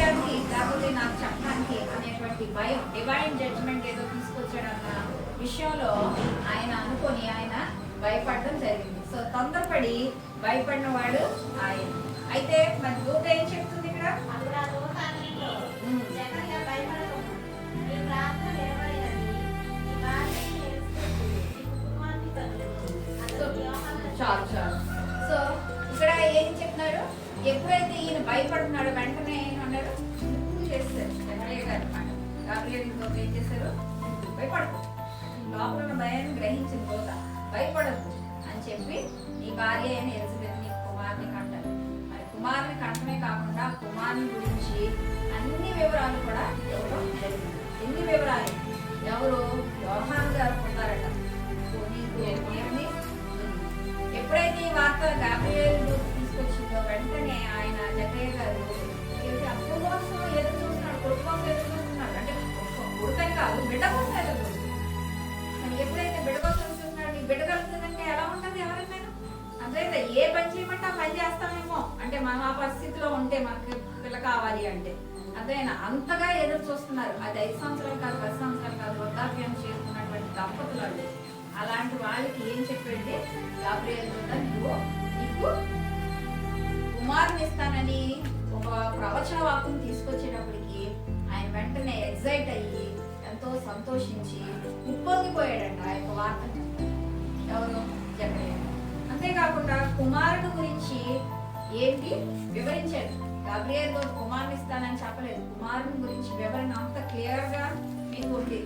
చేయడానికి లేకపోతే నాకు చెప్పడానికి అనేటువంటి భయం, డివైన్ జడ్జ్మెంట్ ఏదో తీసుకొచ్చాడన్న విషయంలో ఆయన అనుకొని ఆయన భయపడడం జరిగింది. సో తొందరపడి భయపడిన వాడు ఆయన. అయితే మరి దూత ఏం చెప్తుంది ఇక్కడ? చాలు చాలు. సో ఇక్కడ ఏం చెప్తున్నారు? ఎప్పుడైతే ఈయన భయపడుతున్నాడో వెంటనే ఏమన్నారు? చేస్తారు జకర్యా గారు అన్నమాట. గాబ్రియల్ దూత ఏం చేశారు? భయపడదు, లోపల ఉన్న భయాన్ని గ్రహించిన దూత భయపడద్దు అని చెప్పి నీ భార్య అయిన ఎలిజబెత్ నీ కుమారుని కంటారు. మరి కుమారుని కంటమే కాకుండా కుమారుని గురించి అన్ని వివరాలు కూడా ఇవ్వడం జరిగింది. ఎన్ని వివరాలు? ఎవరు? యోహాను గారు ఉన్నారట. ఎప్పుడైతే ఈ వార్త గాబ్రియల్ తీసుకొచ్చిందో వెంటనే ఆయన జకర్యా గారు అప్పు కోసం ఎదురు చూస్తున్నాడు, కొడుకు కోసం ఎదురు చూస్తున్నాడు. అంటే కొడుకని కాదు, బిడ్డ కోసం ఎదురు చూస్తున్నాడు. ఎప్పుడైతే బిడ్డ కోసం చూస్తున్నాడు, ఈ బిడ్డ కలుగుతుందంటే ఎలా ఉంటుంది? ఎవరైనా అర్థమైతే ఏ పని చేయమంటే ఆ పని చేస్తామేమో, అంటే మనం ఆ పరిస్థితిలో ఉంటే మనకి పిల్ల కావాలి అంటే అర్థమైనా అంతగా ఎదురు చూస్తున్నారు. అది 5 సంవత్సరాలు కాదు, 10 సంవత్సరాలు కాదు, వృద్ధాప్యం చేస్తున్నటువంటి దంపతులు అండి. అలాంటి వాళ్ళకి ఏం చెప్పండి? గాబ్రియల్ దూత నీకు కుమారుని ఇస్తానని ఒక ప్రవచన వాక్కుని తీసుకొచ్చేటప్పటికి ఆయన వెంటనే ఎగ్జైట్ అయ్యి ఎంతో సంతోషించి ఉప్పొంగిపోయాడంట ఆ యొక్క వార్తని. ఎవరు? జకర్యా. అంతేకాకుండా కుమారుడు గురించి ఏంటి వివరించాడు. గాబ్రియల్ దూత కుమారుని ఇస్తానని చెప్పలేదు, కుమారుని గురించి వివరణ అంత క్లియర్ గా మీకు ఉంది.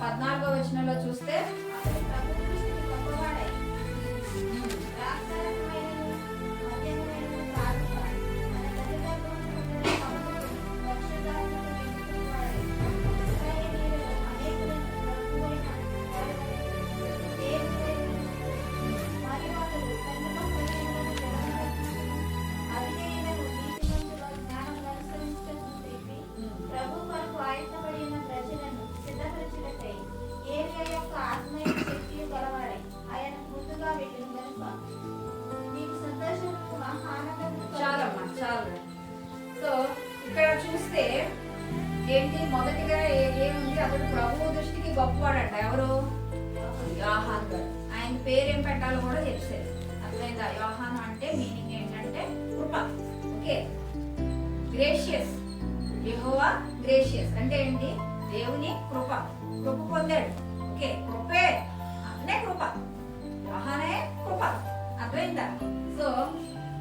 14వ వచనంలో చూస్తే చాలమ్మా చాలు. సో ఇక్కడ చూస్తే ఏంటి? మొదటిగా ఏముంది? అతడు ప్రభువు దృష్టికి గొప్పవాడంట. ఎవరు? యోహాను గారు. ఆయన పేరేం పెట్టాలో కూడా చెప్పారు. అర్థమైందా? యోహాను అంటే మీనింగ్ ఏంటంటే కృప. Okay, gracious. యెహోవా గ్రేషియస్ అంటే ఏంటి? దేవుని కృప. కృప పొందాడు. ఓకే, కృపే అనే కృప, యోహానే కృప. అర్థమైందా? సో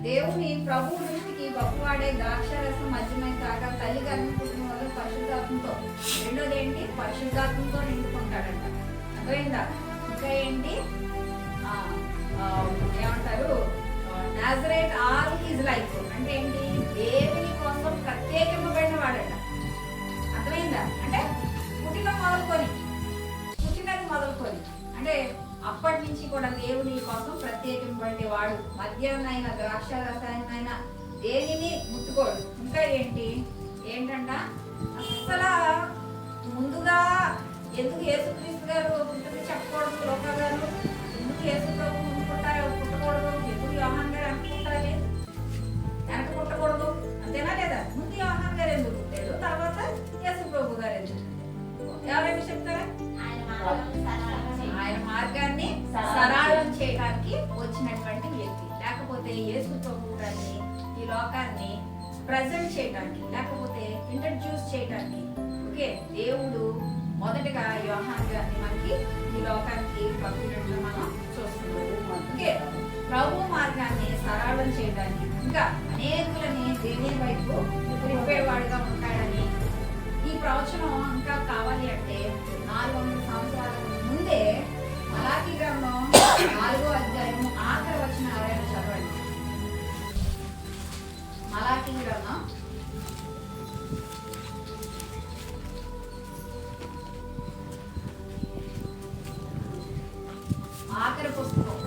దేవుని ప్రభు దృష్టికి గొప్పవాడే ద్రాక్షరసం మధ్యమై తాగా తల్లి గర్భం పుట్టిన వాళ్ళు పరిశుద్ధాత్మతో. రెండోది ఏంటి? పరిశుద్ధాత్మతో నిండుకుంటాడంట. అర్థమైందా? ఇంకా ఏంటి? ఏమంటారు? నాజరేట్ ఆల్ హిజ్ లైఫ్ అంటే ఏంటి? దేవుని కోసం ప్రత్యేకింపబడిన వాడట. అర్థమైందా? అంటే పుట్టినది మొదలుకొని అంటే అప్పటి నుంచి కూడా దేవుని కోసం ప్రత్యేకింపబడే వాడు. మద్యాన్నైనా ద్రాక్ష రసాయనైనా దేనిని ముట్టుకోడు. ఇంకా ఏంటంట అసలు ముందుగా ఎందుకు యేసుక్రీస్తు గారు పుట్టింది చెప్పకూడదు? లోక గారు ఎందుకు యేసు ప్రభు ముందు పుట్టకూడదు? ఎందుకు యోహాన్ గారు వెనక పుట్టకూడదు? అంతేనా లేదా? ముందు యోహాన్ గారు ఎందుకు పుట్టాడు, తర్వాత యేసు ప్రభు గారు ఎందుకు? ఎవరైనా చెప్తారా? ఆయన మార్గాన్ని సరళం చేయడానికి వచ్చినటువంటి వ్యక్తి. లేకపోతే యేసు ప్రభు గారిని ఈ లోకాన్ని ప్రజెంట్ చేయడానికి, లేకపోతే ఇంట్రడ్యూస్ చేయడానికి ఓకే దేవుడు మొదటగా యోహాను గారిని మనకి ఈ లోకానికి పంపినట్లు మనం చూస్తున్నాం. ఓకే, ప్రభు మార్గాన్ని సరళం చేయడానికి, ఇంకా అనేకులని దేవుని వైపు తిప్పేవాడుగా ఉంటాడని ఈ ప్రవచనం ఇంకా కావాలి అంటే 400 సంవత్సరాల ముందే మలాకీ గ్రంథం 4వ అధ్యాయం ఆఖరి వచనం ఎవరైనా చదవండి. మలాకీ గ్రంథం ఆఖరి పుస్తకం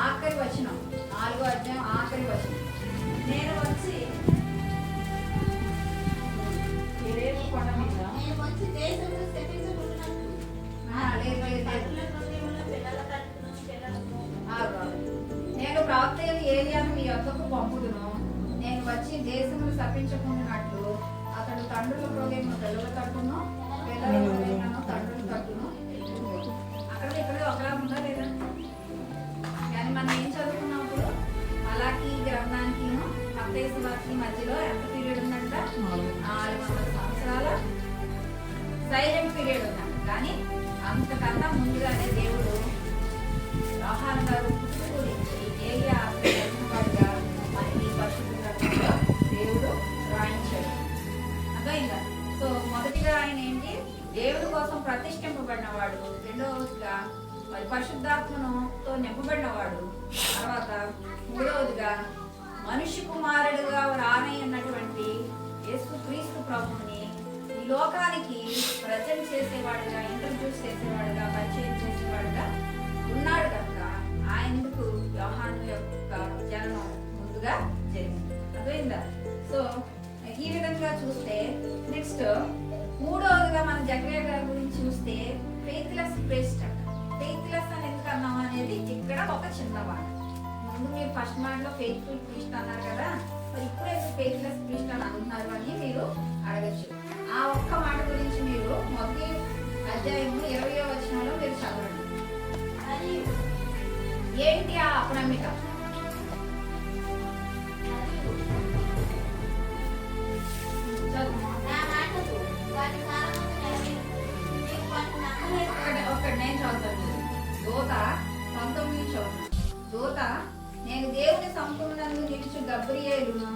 ఆఖరి వచనం 4వ అధ్యాయం ఆఖరి వచనం. నేను వచ్చి దేశంలో తప్పించుకున్నట్లు అతడు తండ్రుల ప్రోగేమో పిల్లల తట్టును, పిల్లల ప్రోగేమో తండ్రుల తట్టును. అక్కడ ఇక్కడ ఒకలా ఉందా లేదా? కానీ మనం ఏం చదువుకున్నప్పుడు మలాకి గ్రంథానికి మత్తయి సువార్తకి మధ్యలో ఎంత పీరియడ్ ఉందంట? 400 సంవత్సరాల సైలెంట్ పీరియడ్ ఉందంట. కానీ అంతకన్నా ముందుగానే దేవుడు యోహాను గారు పుట్టుక గురించి ఏలియా వాడిగా మనకి పరిశుద్ధ గ్రంథంలో దేవుడు రాయించాడు. అర్థమైందా? సో మొదటిగా ఆయన ఏంటి? దేవుడి కోసం ప్రతిష్ఠింపబడినవాడు. రెండవదిగా మరి పరిశుద్ధాత్మతో నింపబడినవాడు. తర్వాత మూడవదిగా మనుష్య కుమారుడుగా రానయ్యున్నటువంటి యేసుక్రీస్తు ప్రభువుని ఈ లోకానికి ప్రజెంట్ చేసేవాడుగా, ఇంట్రడ్యూస్ చేసేవాడుగా, పరిచయం చేసేవాడుగా ఉన్నాడు కనుక ఆయనకు యోహాను యొక్క జననం ముందుగా జరిగింది. అర్థమైందా? సో ఈ విధంగా చూస్తే నెక్స్ట్ మూడవదిగా మన జకరియా గారి గురించి చూస్తే ఫెయిత్లెస్ ప్రీస్ట్ అంట. ఫెయిత్లెస్ అని ఎందుకు అన్నాం అనేది ఇక్కడ ఒక చిన్న మాట. ముందు మీరు ఫస్ట్ మాటలో ఫెయిత్ఫుల్ ప్రీస్ట్ అన్నారు కదా, మరి ఇప్పుడే ఫెయిత్లెస్ ప్రీస్ట్ అని అంటున్నారు అని మీరు అడగచ్చు. ఆ ఒక్క మాట గురించి మీరు మొదటి అధ్యాయము 20వ వచనంలో మీరు చదవండి. ఏంటి ఆ అపనమ్మిక? ఒకటి నేను చదువుతాను. దూత 19 చదువుతాను. దూత, నేను దేవుని సంపూర్ణంగా నిలిచి గబ్రియేలును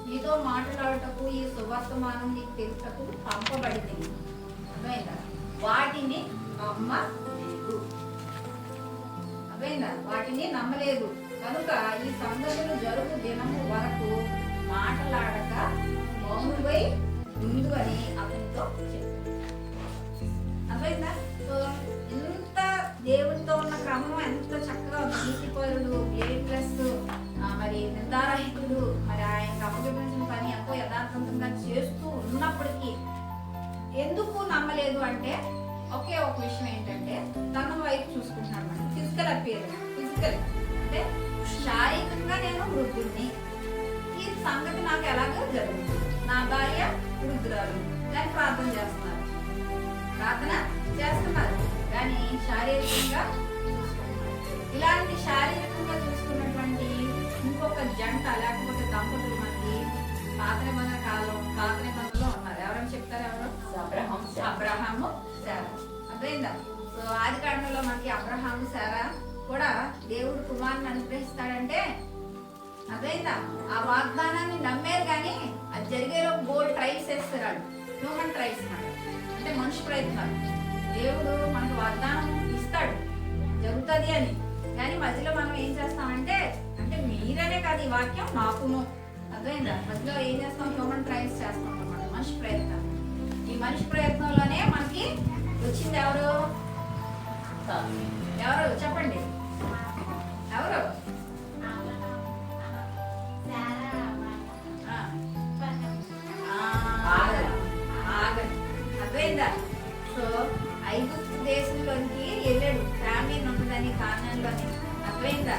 నీతో మాట్లాడటకు ఈ సువర్తమానం నీకు తెలుసకు పంపబడింది. అర్థమైందా? వాటిని నమ్మలేదు. అర్థమైందా? వాటిని నమ్మలేదు కనుక ఈ సంగతులు జరుగు దినము వరకు మాట్లాడక మౌనువై ముందు అని అతనితో చెప్పాడు. అర్థమైందా? సో ఇంత దేవుడితో ఉన్న క్రమం ఎంత చక్కగా ఉంది. నీతిపరుడు, బ్లేడ్లెస్, మరి నిర్ధారహితుడు, మరి ఆయనకు అప్పగించిన పని ఎంతో యథార్థంగా చేస్తూ ఉన్నప్పటికీ ఎందుకు నమ్మలేదు అంటే ఒకే ఒక విషయం ఏంటంటే తన వైపు చూసుకుంటున్నాడు. మనం ఫిజికల్ అపియరెన్స్, ఫిజికల్ అంటే శారీరకంగా నేను వృద్ధుడిని, ఈ సంగతి నాకు ఎలాగో జరుగుతుంది. నా భార్య వృద్ధురాలు, దాన్ని ప్రార్థన చేస్తున్నారు కానీ శారీరకంగా ఇలాంటి శారీరకంగా చూసుకున్నటువంటి ఇంకొక జంట లేకపోతే దంపతులు మనకి పాత నిబంధనలో ఉన్నారు. ఎవరైనా చెప్తారు? ఎవరు? అబ్రహాము, శారా. అర్థమైందా? సో ఆది కాండంలో మనకి అబ్రహాము, శారా కూడా దేవుడు కుమారుని అనుగ్రహిస్తాడంటే అర్థమైందా? ఆ వాగ్దానాన్ని నమ్మారు కానీ అది జరిగేలో బోల్డ్ ట్రైల్స్ వేస్తున్నాడు. హ్యూమన్ ట్రైల్స్ అంటే మనిషి ప్రయత్నాలు. దేవుడు మనకు వాగ్దానం ఇస్తాడు జరుగుతుంది అని, కానీ మధ్యలో మనం ఏం చేస్తామంటే, అంటే మీరనే కాదు ఈ వాక్యం నాకును, అర్థమైందా? మధ్యలో ఏం చేస్తాం? హ్యూమన్ ట్రైల్స్ చేస్తాం అన్నమాట, మనిషి ప్రయత్నం. ఈ మనిషి ప్రయత్నంలోనే మనకి వచ్చింది ఎవరు? చెప్పండి, ఎవరు? అర్థమైందా? సో ఐగుప్తు దేశంలోనికి వెళ్ళాడు, ఫ్యామిలీ ఉంటుందని కారణంలోని. అర్థమైందా?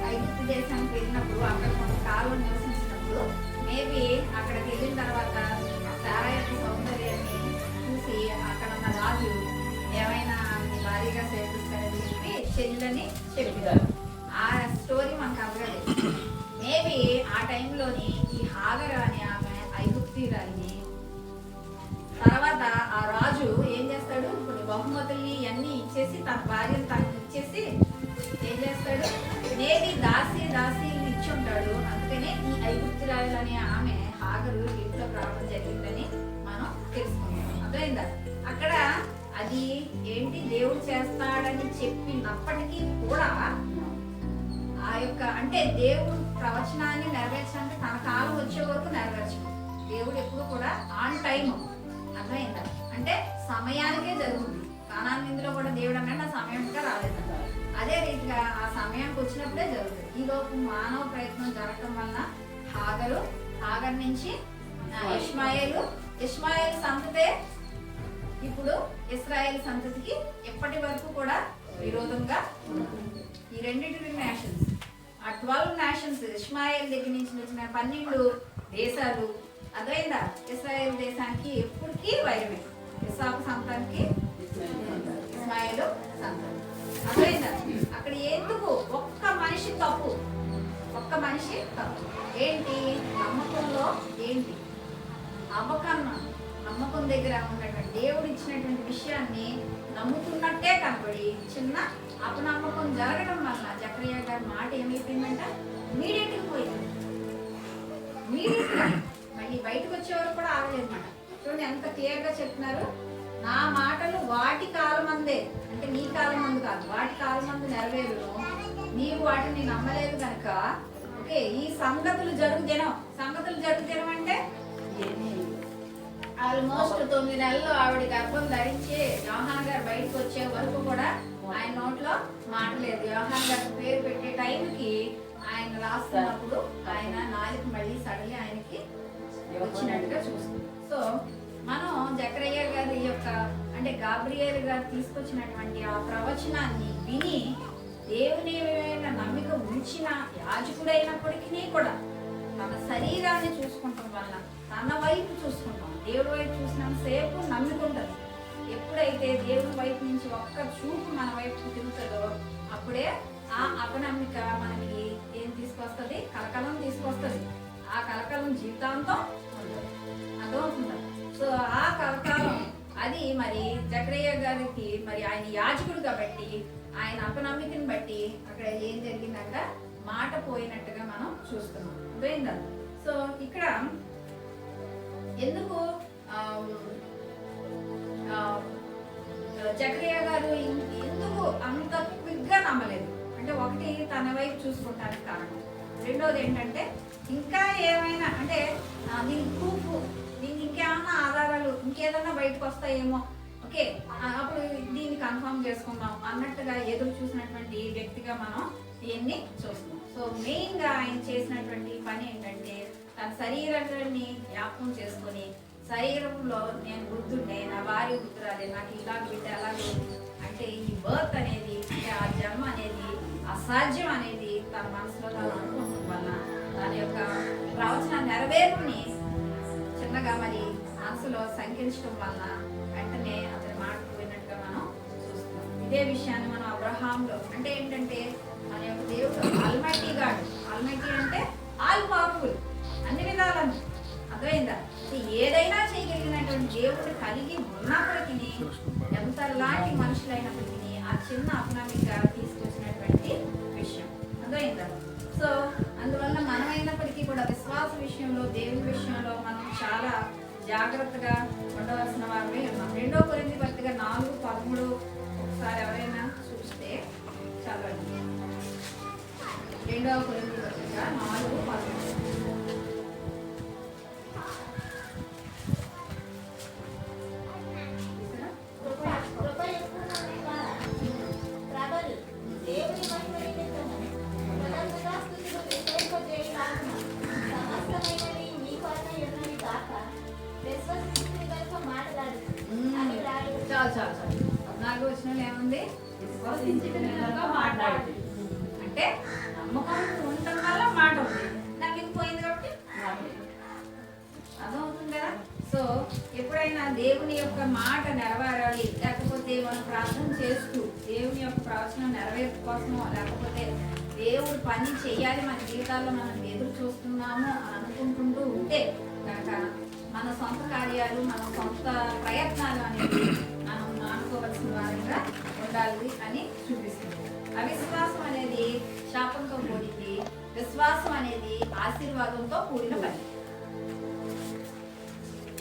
ఐగుప్తు దేశానికి వెళ్ళినప్పుడు అక్కడ కొంతకాలం నివసించినప్పుడు మేబీ అక్కడికి వెళ్ళిన తర్వాత శారా యొక్క సౌందర్యాన్ని చూసి అక్కడ ఉన్న రాజు ఏమైనా భారీగా చేపిస్తారని చెప్పి చెల్లని చెప్పారు. ఆ స్టోరీ మనకు అవ్వలేదు. మేబీ ఆ టైంలోని ఈ హాగర్ అనే ఆమె ఐగుప్తీయురాలిని, తర్వాత ఆ రాజు ఏం చేస్తాడు? కొన్ని బహుమతుల్ని ఇవన్నీ ఇచ్చేసి తన భార్యను తనకు ఇచ్చేసి ఏం చేస్తాడు? మేబీ దాసి ఇచ్చి ఉంటాడు. అందుకనే ఈ ఐగుప్తురాలు అనే ఆమె హాగరు ఇంట్లో రావడం జరిగిందని మనం తెలుసుకున్నాం. అర్థమైందా? అక్కడ అది ఏంటి? దేవుడు చేస్తాడని చెప్పినప్పటికీ కూడా ఆ యొక్క అంటే దేవుడు ప్రవచనాన్ని నెరవేర్చాలంటే తన కాలం వచ్చే వరకు నెరవేర్చడం. దేవుడు ఎప్పుడు కూడా ఆన్ టైం. అర్థమైందా? అంటే సమయానికే జరుగుతుంది. కానాన్ ఇందులో కూడా దేవుడు అన్నాడు నా సమయంగా రాలేదంట. అదే రీతిగా ఆ సమయానికి వచ్చినప్పుడే జరుగుతుంది. ఈ లోపు మానవ ప్రయత్నం జరగడం వల్ల హాగర్ నుంచి ఇష్మాయేలు సంతతే ఇప్పుడు ఇశ్రాయేల్ సంతతికి ఎప్పటి వరకు కూడా విరోధంగా ఈ రెండింటి నేషన్స్, ఆ 12 నేషన్స్, ఇష్మాయేల్ దగ్గర నుంచి వచ్చిన 12 దేశాలు అర్థమైందా? ఇశ్రాయేల్ దేశానికి ఎప్పటికీ వైరమే. ఇస్సాకు సంతానికి ఇస్మాయిలు సంతానం. అర్థమైందా? అక్కడ ఎందుకు ఒక్క మనిషి తప్పు, ఒక్క మనిషి తప్పు ఏంటి? నమ్మకంలో ఏంటి? అవ్వకన్నా నమ్మకం దగ్గర ఉన్నటువంటి దేవుడు ఇచ్చినటువంటి విషయాన్ని నమ్ముతున్నట్టే కనబడి చిన్న అపనమ్మకం జరగడం వల్ల జకరియా గారి మాట ఏమైపోయిందంట? ఇమీడియట్గా పోయింది. ఇమీడియట్గా మళ్ళీ బయటకు వచ్చేవారు కూడా ఆగలేదన్నమాట. చూడండి ఎంత క్లియర్గా చెప్తున్నారు. నా మాటలు వాటి కాలమందే, అంటే నీ కాలమందు కాదు, వాటి కాలమందు నెరవేరును, నీవు వాటిని నమ్మలేదు కనుక ఓకే ఈ సంగతులు జరుగుతేనో. సంగతులు జరుగుతేనో అంటే ఆల్మోస్ట్ 9 నెలలు ఆవిడ గర్భం ధరించి యోహాన్ గారు బయటకు వచ్చే వరకు కూడా ఆయన నోట్లో మాట లేదు. యోహాన్ గారి పేరు పెట్టే టైంకి ఆయన రాస్తున్నప్పుడు ఆయన నాలుగు మళ్ళీ సడలి ఆయనకి వచ్చినట్టుగా చూస్తుంది. సో మనం జకరియా గారి యొక్క అంటే గాబ్రియేల్ గారు తీసుకొచ్చినటువంటి ఆ ప్రవచనాన్ని విని దేవుని నమ్మిక ఉంచిన యాజకుడైనప్పటికీ కూడా తన శరీరాన్ని చూసుకుంటాం వల్ల తన వైపు చూసుకుంటాం. దేవుడి వైపు చూసినంత సేపు నమ్ముకుంటారు. ఎప్పుడైతే దేవుని వైపు నుంచి ఒక్క చూపు మన వైపు తిరుగుతుందో అప్పుడే ఆ అపనమ్మిక మనకి ఏం తీసుకొస్తుంది? కలకలం తీసుకొస్తుంది. ఆ కలకలం జీవితాంతం ఉంటుంది. అర్థమవుతుందా? సో ఆ కలకాలం అది మరి జకరియా గారికి మరి ఆయన యాజకుడు కాబట్టి ఆయన అపనమ్మికని బట్టి అక్కడ ఏం జరిగిందంట? మాట పోయినట్టుగా మనం చూస్తున్నాం. అర్థమైందా? సో ఇక్కడ ఎందుకు జకరియా గారు ఎందుకు అంత క్విక్గా నమ్మలేదు అంటే ఒకటి తన వైపు చూసుకుంటానికి కారణం. రెండోది ఏంటంటే ఇంకా ఏమైనా అంటే దీనికి ప్రూఫ్, దీనికి ఇంకేమైనా ఆధారాలు ఇంకేదన్నా బయటకు వస్తాయేమో, ఓకే అప్పుడు దీన్ని కన్ఫర్మ్ చేసుకుందాం అన్నట్టుగా ఎదురు చూసినటువంటి వ్యక్తిగా మనం దీన్ని చూస్తున్నాం. సో మెయిన్గా ఆయన చేసినటువంటి పని ఏంటంటే తన శరీరాన్ని జ్ఞాపకం చేసుకొని శరీరంలో నేను వృద్ధుడే, నా భార్య వృద్ధురాలే, నాకు ఇలా బిడ్డ అలాగే అంటే ఈ బర్త్ అనేది అంటే ఆ జన్మ అనేది అసాధ్యం అనేది తన మనసులో తను అనుకోవడం వల్ల దాని యొక్క ప్రవచన నెరవేరుని చిన్నగా మరి మనసులో సంకించడం వల్ల వెంటనే అతని మాట పోయినట్టుగా మనం చూస్తున్నాం. ఇదే విషయాన్ని మనం అబ్రహాంలో అంటే ఏంటంటే మన యొక్క దేవుడు ఆల్మైటీ గాడ్. ఆల్మైటీ అంటే ఆల్ పవర్ఫుల్, అన్ని విధాలను. అర్థమైందా? ఏదైనా చేయగలిగినటువంటి దేవుడు కలిగి ఉన్నప్పటికీ ఎంతలాంటి మనుషులైనప్పటికీ ఆ చిన్న అపనమ్మిక తీసుకొచ్చినటువంటి విషయం. అర్థమైందా? సో అందువల్ల మనమైనప్పటికీ కూడా విశ్వాస విషయంలో దేవుని విషయంలో మనం చాలా జాగ్రత్తగా ఉండవలసిన వారమే ఉన్నాం. 2 కొరింథీ పత్రిక 4:13 ఒకసారి ఎవరైనా చూస్తే చదవండి. 2 కొరింథీ పత్రిక 4:13. చాలు 14 వచనంలో ఏముంది? మాట్లాడు అంటే నమ్మకం ఉండటం వల్ల మాట ఉంది, నమ్మిపోయింది కాబట్టి అర్థమవుతుంది కదా. సో ఎప్పుడైనా దేవుని యొక్క మాట నెరవేరాలి, లేకపోతే మనం ప్రార్థన చేస్తూ దేవుని యొక్క ప్రవచనం నెరవేర్పు కోసమో లేకపోతే దేవుడు పని చేయాలి మన జీవితాల్లో మనం ఎదురు చూస్తున్నాము అని అనుకుంటుంటూ ఉంటే కనుక మన సొంత కార్యాలు మన సొంత ప్రయత్నాలు అనేవి మనం మానుకోవాల్సిన వారిగా ఉండాలి అని చూపిస్తుంది. అవిశ్వాసం అనేది శాపంతో కూడింది, విశ్వాసం అనేది ఆశీర్వాదంతో కూడిన పని.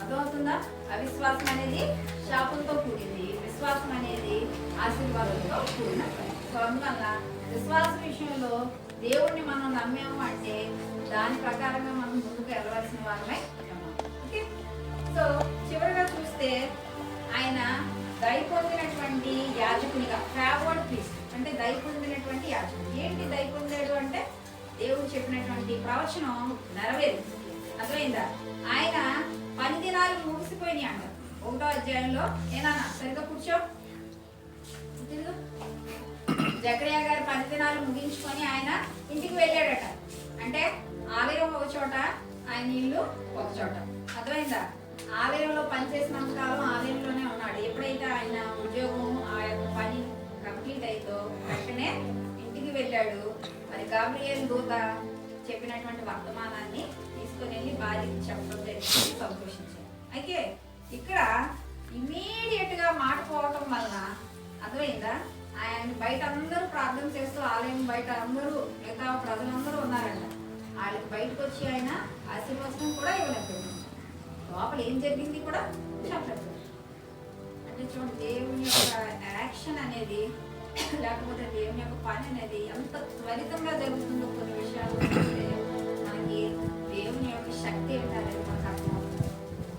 అర్థమవుతుందా? అవిశ్వాసం అనేది శాపంతో కూడింది, విశ్వాసం అనేది ఆశీర్వాదంతో కూడిన పని. సో అందువల్ల విశ్వాస విషయంలో దేవుణ్ణి మనం నమ్మాము అంటే దాని ప్రకారంగా మనం ముందుకు వెళ్ళవలసిన వారమే. ఓకే, సో చివరిగా చూస్తే ఆయన దయ పొందినటువంటి యాజకునిగా, ఫేవర్డ్ ప్రీస్ట్ అంటే దయ పొందినటువంటి యాజకుడు. ఏంటి దయ పొందాడు అంటే దేవుడు చెప్పినటువంటి ప్రవచనం నెరవేరు. అర్థమైందా? ఆయన 10 దినాలు ముగిసిపోయినాయి అంట 1వ అధ్యాయంలో. ఏనా సరిగ్గా కూర్చో. జకరియా గారు 10 దినాలు ముగించుకొని ఆయన ఇంటికి వెళ్ళాడట. అంటే ఆలయం ఒక చోట, ఆయన ఇల్లు ఒక చోట. అర్థమైందా? ఆలయంలో పనిచేసినంత కాలం ఆలయంలోనే ఉన్నాడు. ఎప్పుడైతే ఆయన ఉద్యోగం ఆ యొక్క పని కంప్లీట్ అయిందో వెంటనే ఇంటికి వెళ్ళాడు. మరి గాబ్రియేల్ దూత చెప్పినటువంటి వర్తమానాన్ని తీసుకొని వెళ్ళి భార్యకి చెప్పడం జరిగింది, సంతోషించాడు. అయితే ఇక్కడ ఇమీడియట్ గా మాట పోవటం వలన అర్థమైందా, ఆయన బయట అందరూ ప్రార్థన చేస్తూ ఆలయం బయట అందరూ మిగతా ప్రజలందరూ ఉన్నారంట. వాళ్ళకి బయటకు వచ్చి ఆయన ఆశీర్వచనం కూడా ఇవ్వలేకపోయింది. లోపల ఏం జరిగింది కూడా చెప్పలేదు. అంటే చూడండి, దేవుని యొక్క యాక్షన్ అనేది లేకపోతే దేవుని యొక్క పని అనేది ఎంత త్వరితంగా జరుగుతుందో కొన్ని విషయాలు మనకి దేవుని యొక్క శక్తి ఏంటనేది మనకు అర్థమవుతుంది.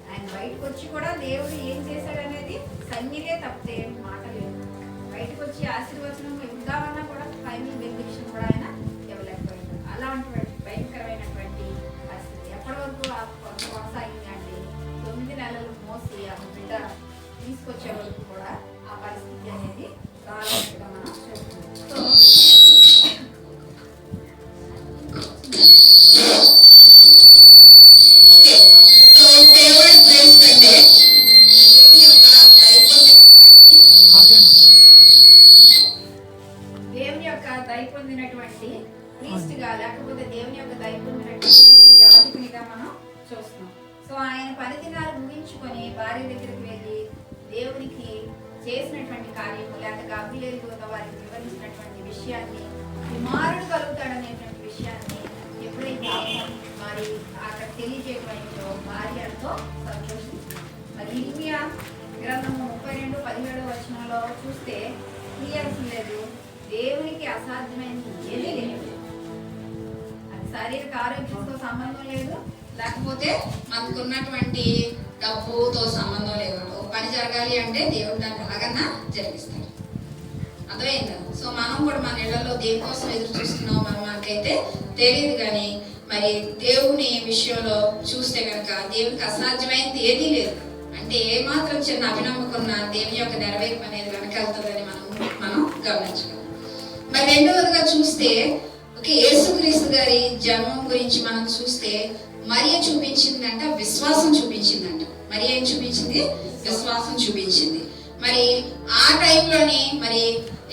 ఆయన బయటకు వచ్చి కూడా దేవుడు ఏం చేశాడు అనేది సన్నిలే తప్పితే మాట లేదు. బయటకు వచ్చి ఆశీర్వచనం ఇద్దామన్నా కూడా ఫైనల్ బెనిఫిషన్ కూడా ఆయన ఇవ్వలేకపోయాడు. అలాంటి భయంకరమైనటువంటి పరిస్థితి ఎప్పటి వరకు కొనసాగింది అంటే 9 నెలలు మోసి ఆ బిడ్డ తీసుకొచ్చే వరకు కూడా ఆ పరిస్థితి అనేది రానట్టుగా మనం చూస్తున్నాం. దేవుని యొక్క దయ పొందినటువంటి క్రీస్ట్ గా లేకపోతే దేవుని యొక్క దయ పొందినటువంటి యాజకునిగా మనం చూస్తున్నాం. సో ఆయన 10 దినాలు ముగించుకొని భార్య దగ్గరికి వెళ్ళి దేవునికి చేసినటువంటి కార్యము లేక గాబ్రియేలు దూత వారికి వివరించినటువంటి విషయాన్ని, కుమారుడు కలుగుతాడనేటువంటి విషయాన్ని ఎప్పుడైతే మరి అక్కడ తెలియజేయడంతో భార్య ఎంతో సంతోషించింది. మరి ఇర్మియా గ్రంథము 32:17 చూస్తే క్లియర్స్ లేదు, దేవునికి అసాధ్యమైనది ఏదీ లేదు. అది శారీరక ఆరోగ్యంతో సంబంధం లేదు, లేకపోతే మనకు ఉన్నటువంటి డబ్బుతో సంబంధం లేదు. ఒక పని జరగాలి అంటే దేవుడు దాన్ని ఎలాగన్నా జరిగిస్తాడు. అర్థమైందా? సో మనం కూడా మన ఇళ్లలో దేనికోసం ఎదురు చూస్తున్నాం మనకైతే తెలియదు. కానీ మరి దేవుని విషయంలో చూస్తే కనుక దేవునికి అసాధ్యమైనది ఏదీ లేదు. అంటే ఏమాత్రం చిన్న అభినమ్మకున్న దేవుని యొక్క నెరవేర్పు అనేది వెనకెళ్తుందని మనం గమనించగలం. మరి రెండవదిగా చూస్తే యేసుక్రీస్తు గారి జన్మం గురించి మనం చూస్తే మరియ చూపించిందంట విశ్వాసం చూపించిందంట. మరి ఏం చూపించింది? విశ్వాసం చూపించింది. మరి ఆ టైంలోని మరి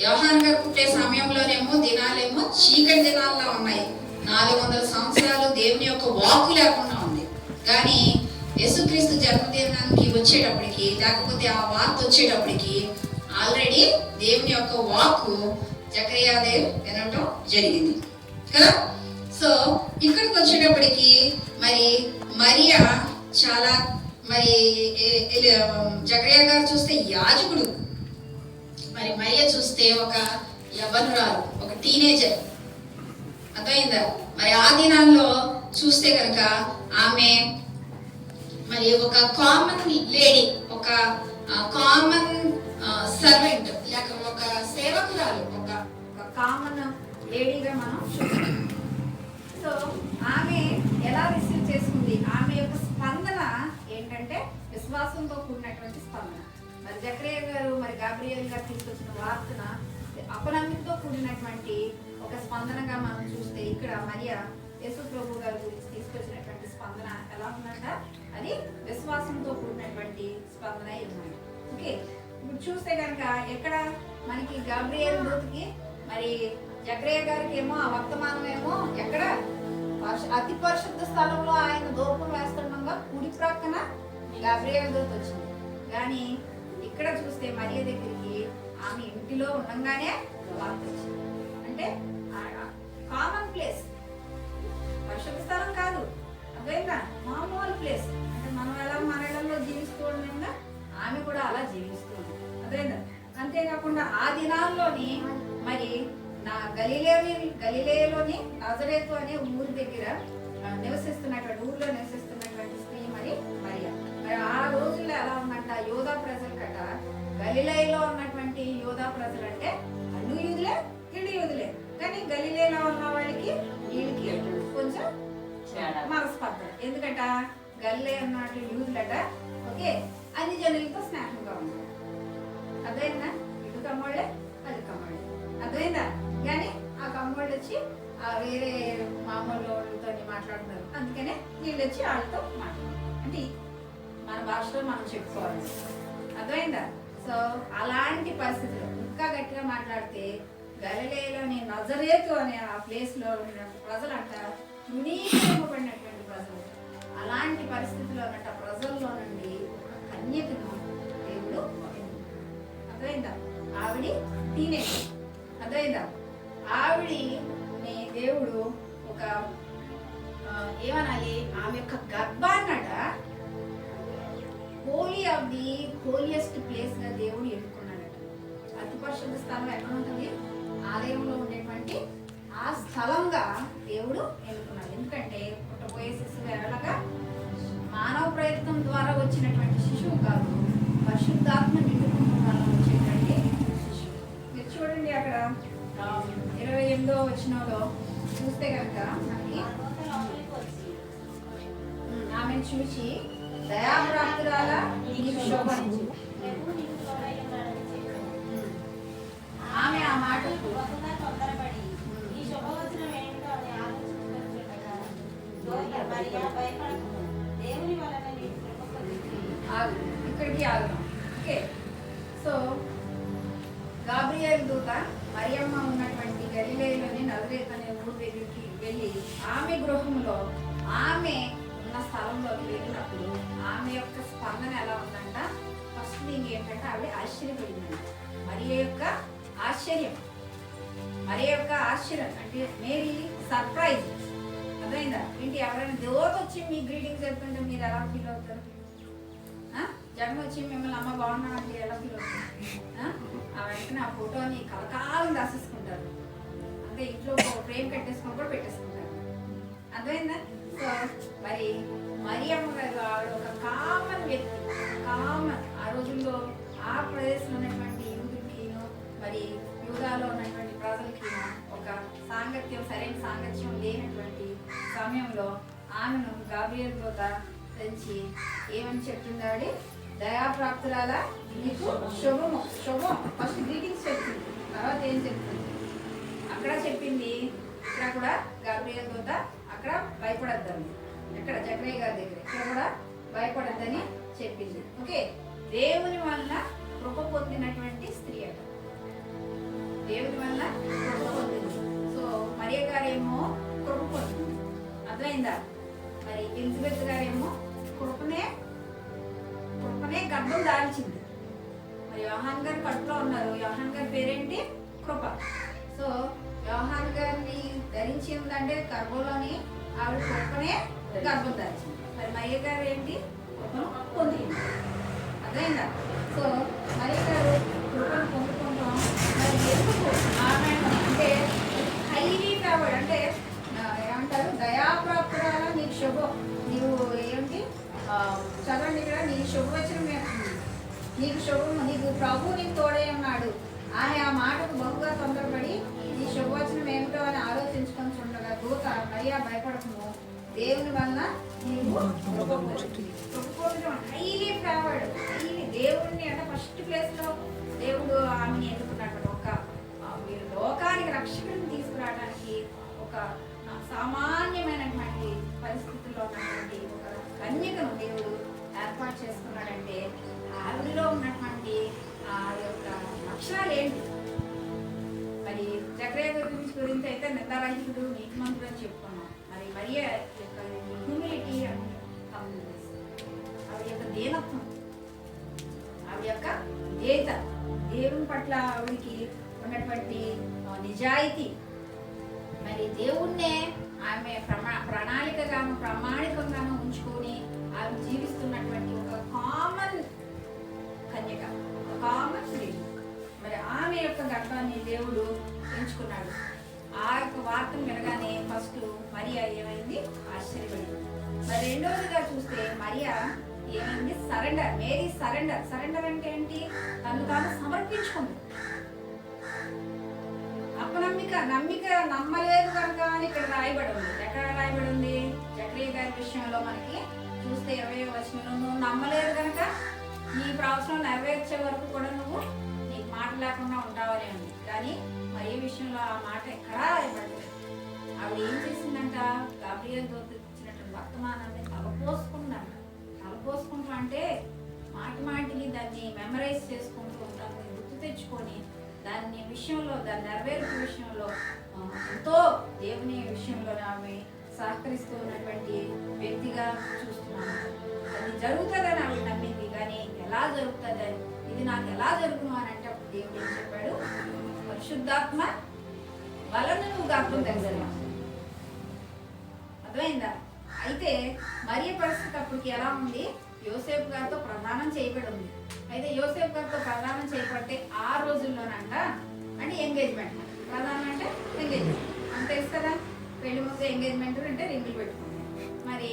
యోహాను గారు పుట్టే సమయంలోనేమో దినాలేమో చీకటి దినాల్లో ఉన్నాయి. 400 సంవత్సరాలు దేవుని యొక్క వాక్కు లేకుండా ఉంది. కానీ యేసుక్రీస్తు జన్మదినానికి వచ్చేటప్పటికి లేకపోతే ఆ వార్త వచ్చేటప్పటికి ఆల్రెడీ దేవుని యొక్క వాక్కు జకర్యాదే వినటం జరిగింది కదా. సో ఇక్కడికి వచ్చేటప్పటికి మరి మరియా చాలా మరి జకర్యా గారు చూస్తే యాజకుడు, మరి మరియా చూస్తే ఒక యవ్వనురాలు, ఒక టీనేజర్. అర్థమైందా? మరి ఆ దినాల్లో చూస్తే కనుక ఆమె మరి ఒక కామన్ లేడీ, ఒక కామన్ సర్వెంట్ లేక ఒక సేవకురాలు, ఒక కామన్ లేడీగా మనం చూస్తాం. సో ఆమె ఎలా రిసీవ్ చేసుకుంది? ఆమె యొక్క స్పందన ఏంటంటే విశ్వాసంతో కూడినటువంటి స్పందన. మరి జకర్యా గారు మరి గాబ్రియేల్ గారు తీసుకొచ్చిన వార్తన అపనమ్మికతో కూడినటువంటి ఒక స్పందనగా మనం చూస్తే ఇక్కడ మరియా యేసు ప్రభు గారి గురించి తీసుకొచ్చినటువంటి స్పందన ఎలా ఉందంట? అది విశ్వాసంతో కూడినటువంటి స్పందన ఇవ్వాలి. ఓకే, ఇప్పుడు చూస్తే కనుక ఎక్కడ మనకి గాబ్రియేల్ దూతకి మరి జకర్యా గారికి ఏమో ఆ వర్తమానం ఏమో ఎక్కడ అతి పరిశుద్ధ స్థలంలో ఆయన ధూపం వేస్తుండగా కుడి ప్రక్కన గాబ్రియేల్ దూత వచ్చింది. కానీ ఇక్కడ చూస్తే మరియ దగ్గరికి ఆమె ఇంటిలో ఉండగానే వార్త వచ్చింది. అంటే కామన్ ప్లేస్, పరిశుద్ధ స్థలం కాదు, అదేనా మామూలు ప్లేస్. అంటే మనం ఎలా మన ఇళ్లలో జీవిస్తూ ఉండగా ఆమె కూడా అలా జీవిస్తూ ఉంది. అదేనా? అంతేకాకుండా ఆ దినాల్లోని మరి గలిలయలోని నజరేతు అనే ఊరి దగ్గర ఊర్లో నివసిస్తున్నటువంటి స్త్రీ మరి మరియా. మరి ఆ రోజుల్లో ఎలా ఉందంట? యోధా ప్రజలు కట గలిలయలో ఉన్నటువంటి యోధా ప్రజలు అంటే అల్లు యూదులే వీళ్ళు యూదులే, కానీ గలిలయలో ఉన్న వాళ్ళకి వీళ్ళకి కొంచెం మనస్పర్ధ. ఎందుకంట గలిలయ ఉన్నట్టు యూదులట ఓకే అన్ని జనులతో స్నేహంగా ఉన్నారు. అర్థమైందా? ఇటు కమ్మోళ్ళే అది కమ్మోళ్ళే, అర్థమైందా? కానీ ఆ కమ్మోళ్ళు వచ్చి వేరే మామూలు వాళ్ళతో మాట్లాడుతున్నారు, అందుకనే వీళ్ళు వచ్చి వాళ్ళతో మాట్లాడుతున్నారు. అంటే డ్యూటీ మన భాషలో మనం చెప్పుకోవాలి. అర్థమైందా? సో అలాంటి పరిస్థితులు ఇంకా గట్టిగా మాట్లాడితే గలిలయలోని నజరేతు అనే ఆ ప్లేస్లో ఉన్న ప్రజలంట తృణీకరింపబడినటువంటి ప్రజలు. అలాంటి పరిస్థితుల్లో ఉన్నట్టు ప్రజల్లో నుండి ఒక కన్యకను దేవుడు అర్థమైందా? ఆవిడి టీనేజ్. అర్థమైందా? ఆవిడి దేవుడు ఒక ఏమనాలి, ఆమె యొక్క గర్భాన్నట holy of the holiest place గా దేవుడు ఎన్నుకున్నాడట. అతి పరిశుద్ధ స్థలం ఎక్కడ ఉంటుంది? ఆలయంలో ఉండేటువంటి ఆ స్థలంగా దేవుడు ఎన్నుకున్నాడు. ఎందుకంటే పుట్టబోయే శిశువు ఎలాగా మానవ ప్రయత్నం ద్వారా వచ్చినటువంటి శిశువు కాదు, పరిశుద్ధాత్మ నిండుకుంటూ వల్ల వచ్చేటువంటి శిశువు. మీరు చూడండి అక్కడ 28వ వచనంలో చూస్తే కనుక మనకి ఆమెను చూసి దయాప్రాప్తురాల నీకు శోభనించు. ఆమె ఆ మాటకు ఇక్కడికి ఆగుదాం. ఓకే, సో గాబ్రియేలు దూత మరియమ్మ ఉన్నటువంటి గలిలయలోని నజరేతు అనే ఊరు దగ్గరికి వెళ్ళి ఆమె గృహంలో ఆమె ఉన్న స్థలంలోకి వెళ్ళినప్పుడు ఆమె యొక్క స్పందన ఎలా ఉందంట? ఫస్ట్ థింగ్ ఏంటంటే ఆవిడ ఆశ్చర్యపడిందంట. మరియ యొక్క ఆశ్చర్యం అంటే మేరీ సర్ప్రైజ్. అర్థమైందా? ఏంటి, ఎవరైనా దేవత వచ్చి మీ గ్రీటింగ్స్ చెప్తుంటే మీరు ఎలా ఫీల్ అవుతారు? జగన్ వచ్చి మిమ్మల్ని అమ్మ బాగున్నా అంటే ఎలా ఫీల్ అవుతారు? ఆ వెంటనే ఆ ఫోటోని కలకాలం రాసేసుకుంటారు. అంటే ఇంట్లో ఫ్రేమ్ కట్టేసుకొని కూడా పెట్టేసుకుంటారు. అర్థమైందా? సో మరి మరియమ్మ గారు ఆవిడ ఒక కామన్ వ్యక్తి. ఆ రోజుల్లో ఆ ప్రదేశంలో ఉన్నటువంటి యూదులకిను మరి యూదాలో ఉన్నటువంటి ప్రజలకి ఒక సరైన సాంగత్యం లేనటువంటి సమయంలో ఆమెను గాబ్రియేలు దూత తెచ్చి ఏమని చెప్తుందాడి? దయాప్రాప్తురాల నీకు శుభము. ఫస్ట్ గ్రీటింగ్స్ చెప్తుంది, తర్వాత ఏం చెప్తుంది? అక్కడ చెప్పింది, ఇక్కడ కూడా గాబ్రియేలు దూత అక్కడ భయపడద్దని, ఎక్కడ జకరియా గారి దగ్గర ఇక్కడ కూడా భయపడద్దని చెప్పింది. ఓకే, దేవుని వల్ల కృప పొందినటువంటి స్త్రీ అట. దేవుని వల్ల కృప పొందింది. సో మరియ గారేమో కృప పొందింది. అర్థమైందా? మరి ఎలిజబెత్ గారేమో కృపనే గర్భం దాల్చింది. మరి యోహాన్ గారు కడుపులో ఉన్నారు. యోహాన్ గారి పేరేంటి? కృప. సో యోహాన్ గారిని ధరించిందంటే గర్భంలోని ఆవిడ కృపనే గర్భం దాల్చింది. మరి మరియ గారు ఏంటి? కృపను పొందింది. అర్థమైందా? సో మరియ గారు కృపను పొందుకుంటాం. మరి ఎందుకు ఆమె అంటే హైలీ ఫేవర్డ్, అంటే ఏమంటారు? దయాప్రాప్తురాల నీకు శుభం. నీవు ఏంటి చదవండి ఇక్కడ, నీ శుభవచనం నీకు శుభము, నీకు ప్రభు నీకు తోడై ఉన్నాడు. ఆమె ఆ మాటకు బహుగా తొందరపడి ఈ శుభవచనం ఏమిటో అని ఆలోచించుకొని చూడగా దూత మరియా భయపడకము, దేవుని వల్ల నీవు హైలీ ఫేవర్డ్. దేవుడిని అంటే ఫస్ట్ ప్లేస్ లో దేవుడు ఆమెని ఎన్నుకున్నాడు. మీరు లోకానికి రక్షకుడిని తీసుకురావడానికి ఒక సామాన్యమైనటువంటి పరిస్థితుల్లో ఉన్నటువంటి ఒక కన్యకను దేవుడు ఏర్పాటు చేసుకున్నాడంటే ఆవిడలో ఉన్నటువంటి ఆ యొక్క లక్షణాలు ఏంటి? మరి జకరియా గురించి అయితే నిందారహితుడు, నీతిమంతుడు అని చెప్పుకున్నాం. మరి మరియ యొక్క హ్యూమిలిటీ అండ్ కమ్యూనిస్, ఆవిడ యొక్క దీనత్వం, ఆవిడ యొక్క విధేయత, దేవుని పట్ల ఆవిడికి ఉన్నటువంటి నిజాయితీ, మరి దేవుణ్ణే ఆమె ప్రణాళికగాను ప్రామాణికంగాను ఉంచుకొని ఆమె జీవిస్తున్నటువంటి ఒక కామన్ కన్యక, కామన్ లేడీ. మరి ఆమె యొక్క గర్భాన్ని దేవుడు ఎంచుకున్నాడు. ఆ యొక్క వార్తను వినగానే ఫస్ట్ మరియా ఏమైంది? ఆశ్చర్యపడింది. మరి రెండవదిగా చూస్తే మరియా ఏమైంది? సరెండర్. మేరీ సరెండర్ అంటే ఏంటి? తను తాను సమర్పించుకుంది. నమ్మిక నమ్మలేదు కనుక అని ఇక్కడ రాయబడి ఉంది. ఎక్కడ రాయబడి ఉంది? జకరియా గారి విషయంలో మనకి చూస్తే 20వ వచనంలో, నువ్వు నమ్మలేదు కనుక నీ ప్రవచనం నెరవేర్చే వరకు కూడా నువ్వు నీకు మాట లేకుండా ఉంటావని ఉంది. కానీ మరి ఈ విషయంలో ఆ మాట ఎక్కడా రాయబడలేదు. ఆవిడ ఏం చేసిందంట? గాబ్రియేలు దూత ఇచ్చినటువంటి వర్తమానాన్ని తలపోసుకుందంట. తల దాన్ని మెమరైజ్ చేసుకుంటూ ఉంటాము, గుర్తు తెచ్చుకొని దాని విషయంలో, దాని నెరవేర్పు విషయంలో ఎంతో దేవుని విషయంలో ఆమె సహకరిస్తూ ఉన్నటువంటి వ్యక్తిగా చూస్తున్నాను. అది జరుగుతుందని ఆవిడ నమ్మింది, కానీ ఎలా జరుగుతుంది, ఇది నాకు ఎలా జరుగును అని అంటే అప్పుడు దేవుడు ఏం చెప్పాడు, పరిశుద్ధాత్మ వలన నువ్వు గర్భం ధరించావు. అర్థమైందా? అయితే మరియ పరిస్థితి అప్పటికి ఎలా ఉంది, యోసేపు గారితో ప్రదానం చేయబడి ఉంది. అయితే యోసేపు గారితో ప్రదానం చేయబడితే ఆ రోజుల్లోనంట అంటే ఎంగేజ్మెంట్, ప్రధానం అంటే ఎంగేజ్మెంట్ అంత తెలుసు కదా, పెళ్లి ముందు ఎంగేజ్మెంట్ అంటే రింగులు పెట్టుకుంటాం. మరి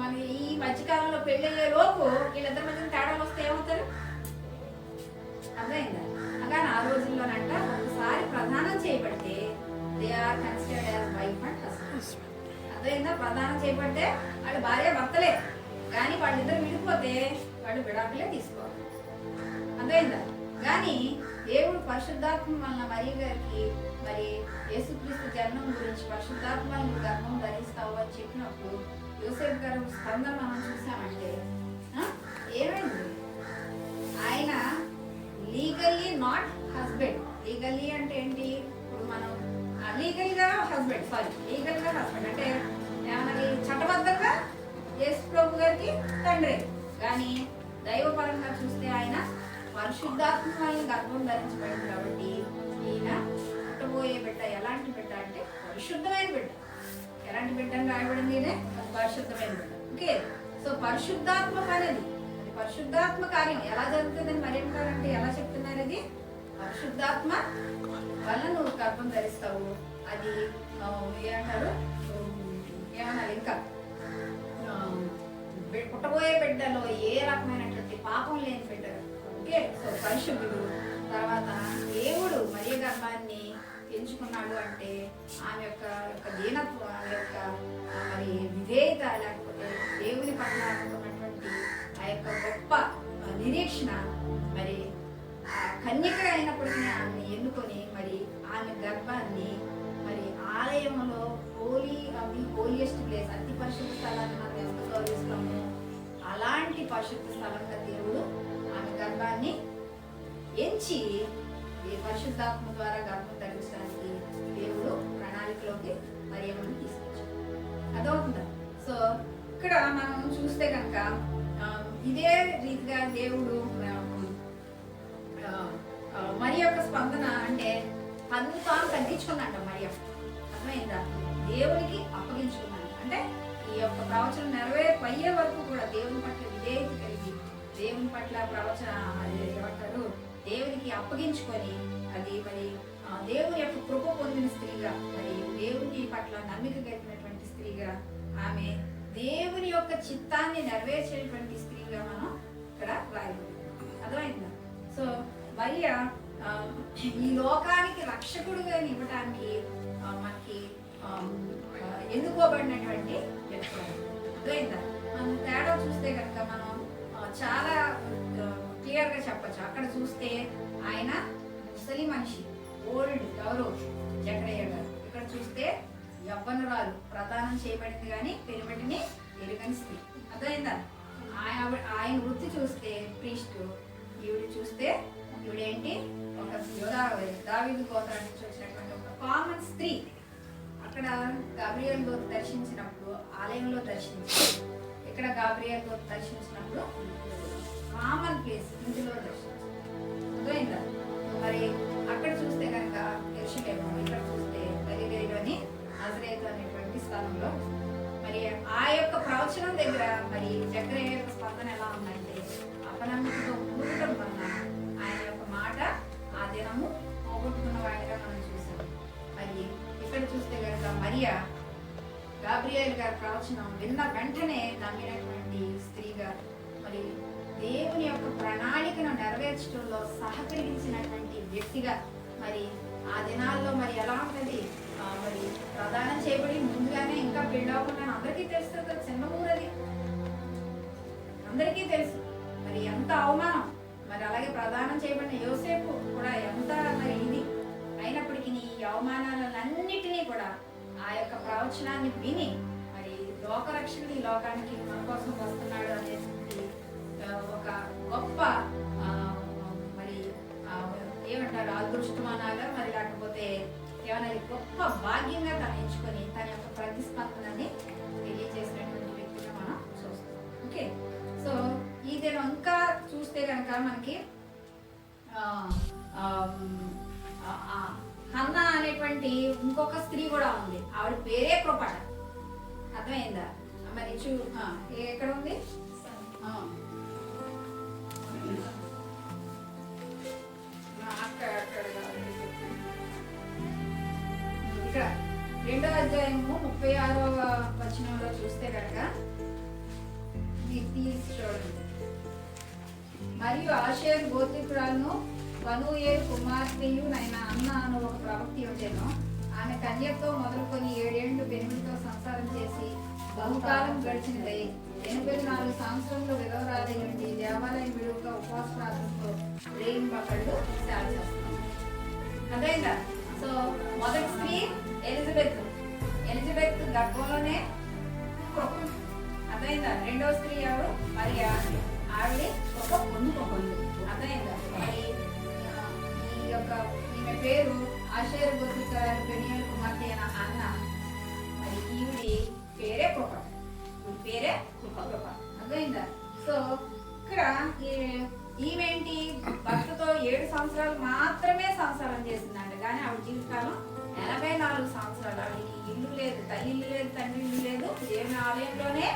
మరి ఈ మధ్యకాలంలో పెళ్లి అయ్యే లోపు వీళ్ళిద్దరి మధ్య తేడాలు వస్తే ఏమవుతారు? అర్థమైందా? కానీ ఆ రోజుల్లోనంట ఒకసారి ప్రదానం చేయబడితే they are considered as wife and husband. అర్థమైందా? ప్రదానం చేయబడితే వాళ్ళు భార్య భర్తలే, కానీ వాళ్ళిద్దరు విడిపోతే వాళ్ళు విడాకులే తీసుకోవాలి. అర్థమైందా? కానీ దేవుడు పరిశుద్ధాత్మ వలన మరియ గారికి మరి యేసుక్రీస్తు జన్మం గురించి పరిశుద్ధాత్మ గర్భం ధరిస్తావు అని చెప్పినప్పుడు యోసేపు గారు స్పందన మనం చూసామంటే ఏమైంది, ఆయన లీగల్లీ నాట్ హస్బెండ్. లీగల్లీ అంటే ఏంటి, ఇప్పుడు మనం లీగల్గా హస్బెండ్, లీగల్గా హస్బెండ్ అంటే ఏమన్నది, చట్టబద్ధంగా యేసు ప్రభు గారికి తండ్రి, కానీ దైవపరంగా చూస్తే ఆయన పరిశుద్ధాత్మ వలన గర్భం ధరించబడింది. కాబట్టి ఈయన పుట్టబోయే బిడ్డ ఎలాంటి బిడ్డ అంటే పరిశుద్ధమైన బిడ్డ. ఎలాంటి బిడ్డ అని రాయబడింది, పరిశుద్ధమైన బిడ్డ. ఓకే, సో పరిశుద్ధాత్మ అనేది, పరిశుద్ధాత్మ కార్యం ఎలా జరుగుతుందని మరి ఏమంటారంటే, ఎలా చెప్తున్నారు, అది పరిశుద్ధాత్మ వల్ల నువ్వు గర్భం ధరిస్తావు. అది ఏమంటారు, ఏమన్నారు ఇంకా, పుట్టబోయే బిడ్డలో ఏ రకమైనటువంటి పాపం లేని బిడ్డ. ఓకే, సో పరిశుద్ధుడు. తర్వాత దేవుడు మరియ గర్భాన్ని ఎంచుకున్నాడు అంటే ఆమె యొక్క దీనత్వం, ఆమె యొక్క మరి విధేయత, లేకపోతే దేవుని పట్ల ఉన్నటువంటి ఆ యొక్క గొప్ప నిరీక్షణ, మరి కన్యక అయినప్పటికీ ఆమెను ఎన్నుకొని మరి ఆమె గర్భాన్ని మరి ఆలయంలో హోలియెస్ట్ ప్లేస్, అతి పరిశుద్ధ స్థలాన్ని మనం ఎంత గౌరవిస్తాము, అలాంటి పరిశుద్ధ స్థలంగా దేవుడు ఆమె గర్భాన్ని ఎంచి ఈ పరిశుద్ధాత్మ ద్వారా గర్భం ధరించడానికి దేవుడు ప్రణాళికలోకి మరియమ్మని తీసుకొచ్చాడు. అదవుతుందా? సో ఇక్కడ మనం చూస్తే కనుక ఇదే రీతిగా దేవుడు మరి యొక్క స్పందన అంటే తను తాను తగ్గించుకున్నాడు. మరియ అర్థమైందా? దేవునికి అప్పగించుకున్నాడు అంటే ఈ యొక్క ప్రవచనం నెరవేర్పయ్యే వరకు కూడా దేవుని పట్ల విధేయత కలిగి, దేవుని పట్ల ప్రవచన ఏమంటారు, దేవునికి అప్పగించుకొని, అది మరి దేవుని యొక్క కృప పొందిన స్త్రీగా, మరి దేవుని పట్ల నమ్మిక కలిగినటువంటి స్త్రీగా, ఆమె దేవుని యొక్క చిత్తాన్ని నెరవేర్చేటువంటి స్త్రీగా మనం ఇక్కడ రాయబడింది. అర్థమైందా? సో మరియ ఈ లోకానికి రక్షకుడుగా ఇవ్వటానికి మనకి ఎన్నుకోబడినటువంటి వ్యక్తి. అర్థమైందా? మనం తేడా చూస్తే కనుక మనం చాలా క్లియర్గా చెప్పచ్చు. అక్కడ చూస్తే ఆయన ముసలి మనిషి, ఓల్డ్, ఎవరు, జకరయ్య గారు. ఇక్కడ చూస్తే యవ్వనురాలు, ప్రదానం చేయబడింది కానీ పెరుబడిని ఎరుగని స్త్రీ. అర్థమైందా? ఆయన వృత్తి చూస్తే ప్రీస్ట్, ఈవిడ చూస్తే ఈవిడేంటి, ఒక దావీదు గోత్రానికి వచ్చినటువంటి ఒక కామన్ స్త్రీ. అక్కడ గాబ్రియల్ దూత దర్శించినప్పుడు ఆలయంలో దర్శించారు, ఇక్కడ గాబ్రియల్ దూత దర్శించినప్పుడు కామన్ ప్లేస్, ఇంటిలో దర్శించారు. అర్థమైందా? మరి అక్కడ చూస్తే కనుక యెరూషలేము, ఇక్కడ చూస్తే గలిలయలోని నజరేతు అనేటువంటి స్థలంలో. మరి ఆ యొక్క ప్రవచనం దగ్గర మరి జకరియా యొక్క స్పందన ఎలా ఉందంటే, అపనమ్మకతో కూడటం వలన ఆయన యొక్క మాట ఆ దినము పోగొట్టుకున్న వాడిగా మనం చూసాం. మరి ఇక్కడ చూస్తే కనుక మరియ గాబ్రియల్ గారి ప్రవచనం విన్న వెంటనే నమ్మినటువంటి స్త్రీగా, మరి దేవుని యొక్క ప్రణాళికను నెరవేర్చడంలో సహకరించినటువంటి వ్యక్తిగా, మరి ఆ దినాల్లో మరి ఎలా ఉంటుంది, మరి ప్రదానం చేయబడి ముందుగానే ఇంకా పెళ్ళవకుండా అందరికీ తెలుస్తుంది కదా, చిన్న ఊరది అందరికీ తెలుసు. మరి ఎంత అవమానం, మరి అలాగే ప్రదానం చేయబడిన యోసేపు కూడా ఎంత మరి ఇది అయినప్పటికీ ఈ అవమానాలన్నిటినీ కూడా ఆ యొక్క ప్రవచనాన్ని విని, మరి లోకరక్షకుడు ఈ లోకానికి మన కోసం వస్తున్నాడు అనేటువంటి ఒక గొప్ప అదృష్టం అనాలా మరి లేకపోతే ఏమైనా గొప్ప భాగ్యంగా తను ఎంచుకొని తన యొక్క ప్రతిస్పందనని తెలియజేసినటువంటి వ్యక్తిగా మనం చూస్తాం. ఓకే, సో ఇది ఇంకా చూస్తే కనుక మనకి హన్నా అనేటువంటి ఇంకొక స్త్రీ కూడా ఉంది. ఆవిడ పేరే కృపట. అర్థమైందా? మరి ఎక్కడ ఉంది? ఇక్కడ 2వ అధ్యాయము 36వ వచనంలో చూస్తే కనుక చూడండి. మరియు ఆషేర్ గోత్రికురాలను పనూయేలు కుమార్తెయు నైనా అన్న అను ఒక ప్రవక్తి ఉండేను. ఆమె కన్యతో మొదలుకొని 7 ఏళ్ళు పెనుమితో సంసారం చేసి బహుకాలం గడిచినదై 84 సంవత్సరంలో విధవరాలై ఉండి దేవాలయం విడుక ఉపవాస ప్రార్థనతో రేయింబకళ్ళు సేవ చేస్తున్నాం. అదేందా? సో మొదటి స్త్రీ ఎలిజబెత్ గర్భంలోనే అర్థమైందా? 2వ స్త్రీ ఎవరు? మరి ఆవిడ ఒక పొందుకోకుండా. అర్థమైందా? మరి ఈ యొక్క ఈమె పేరు ఆషేరు గోత్రికురాలు పెనియేలు కుమార్తె అయిన అన్న. మరి ఈవిడి పేరే కృప. అర్థమైందా? సో ఇక్కడ ఈమెంటి భర్తతో 7 సంవత్సరాలు మాత్రమే సంసారం చేసిందంట. కానీ ఆవిడ జీవితకాలం 84 సంవత్సరాలు. ఆవిడకి ఇల్లు లేదు, తల్లి ఇల్లు లేదు, తండ్రి ఇల్లు లేదు. దేవుని ఆలయంలోనే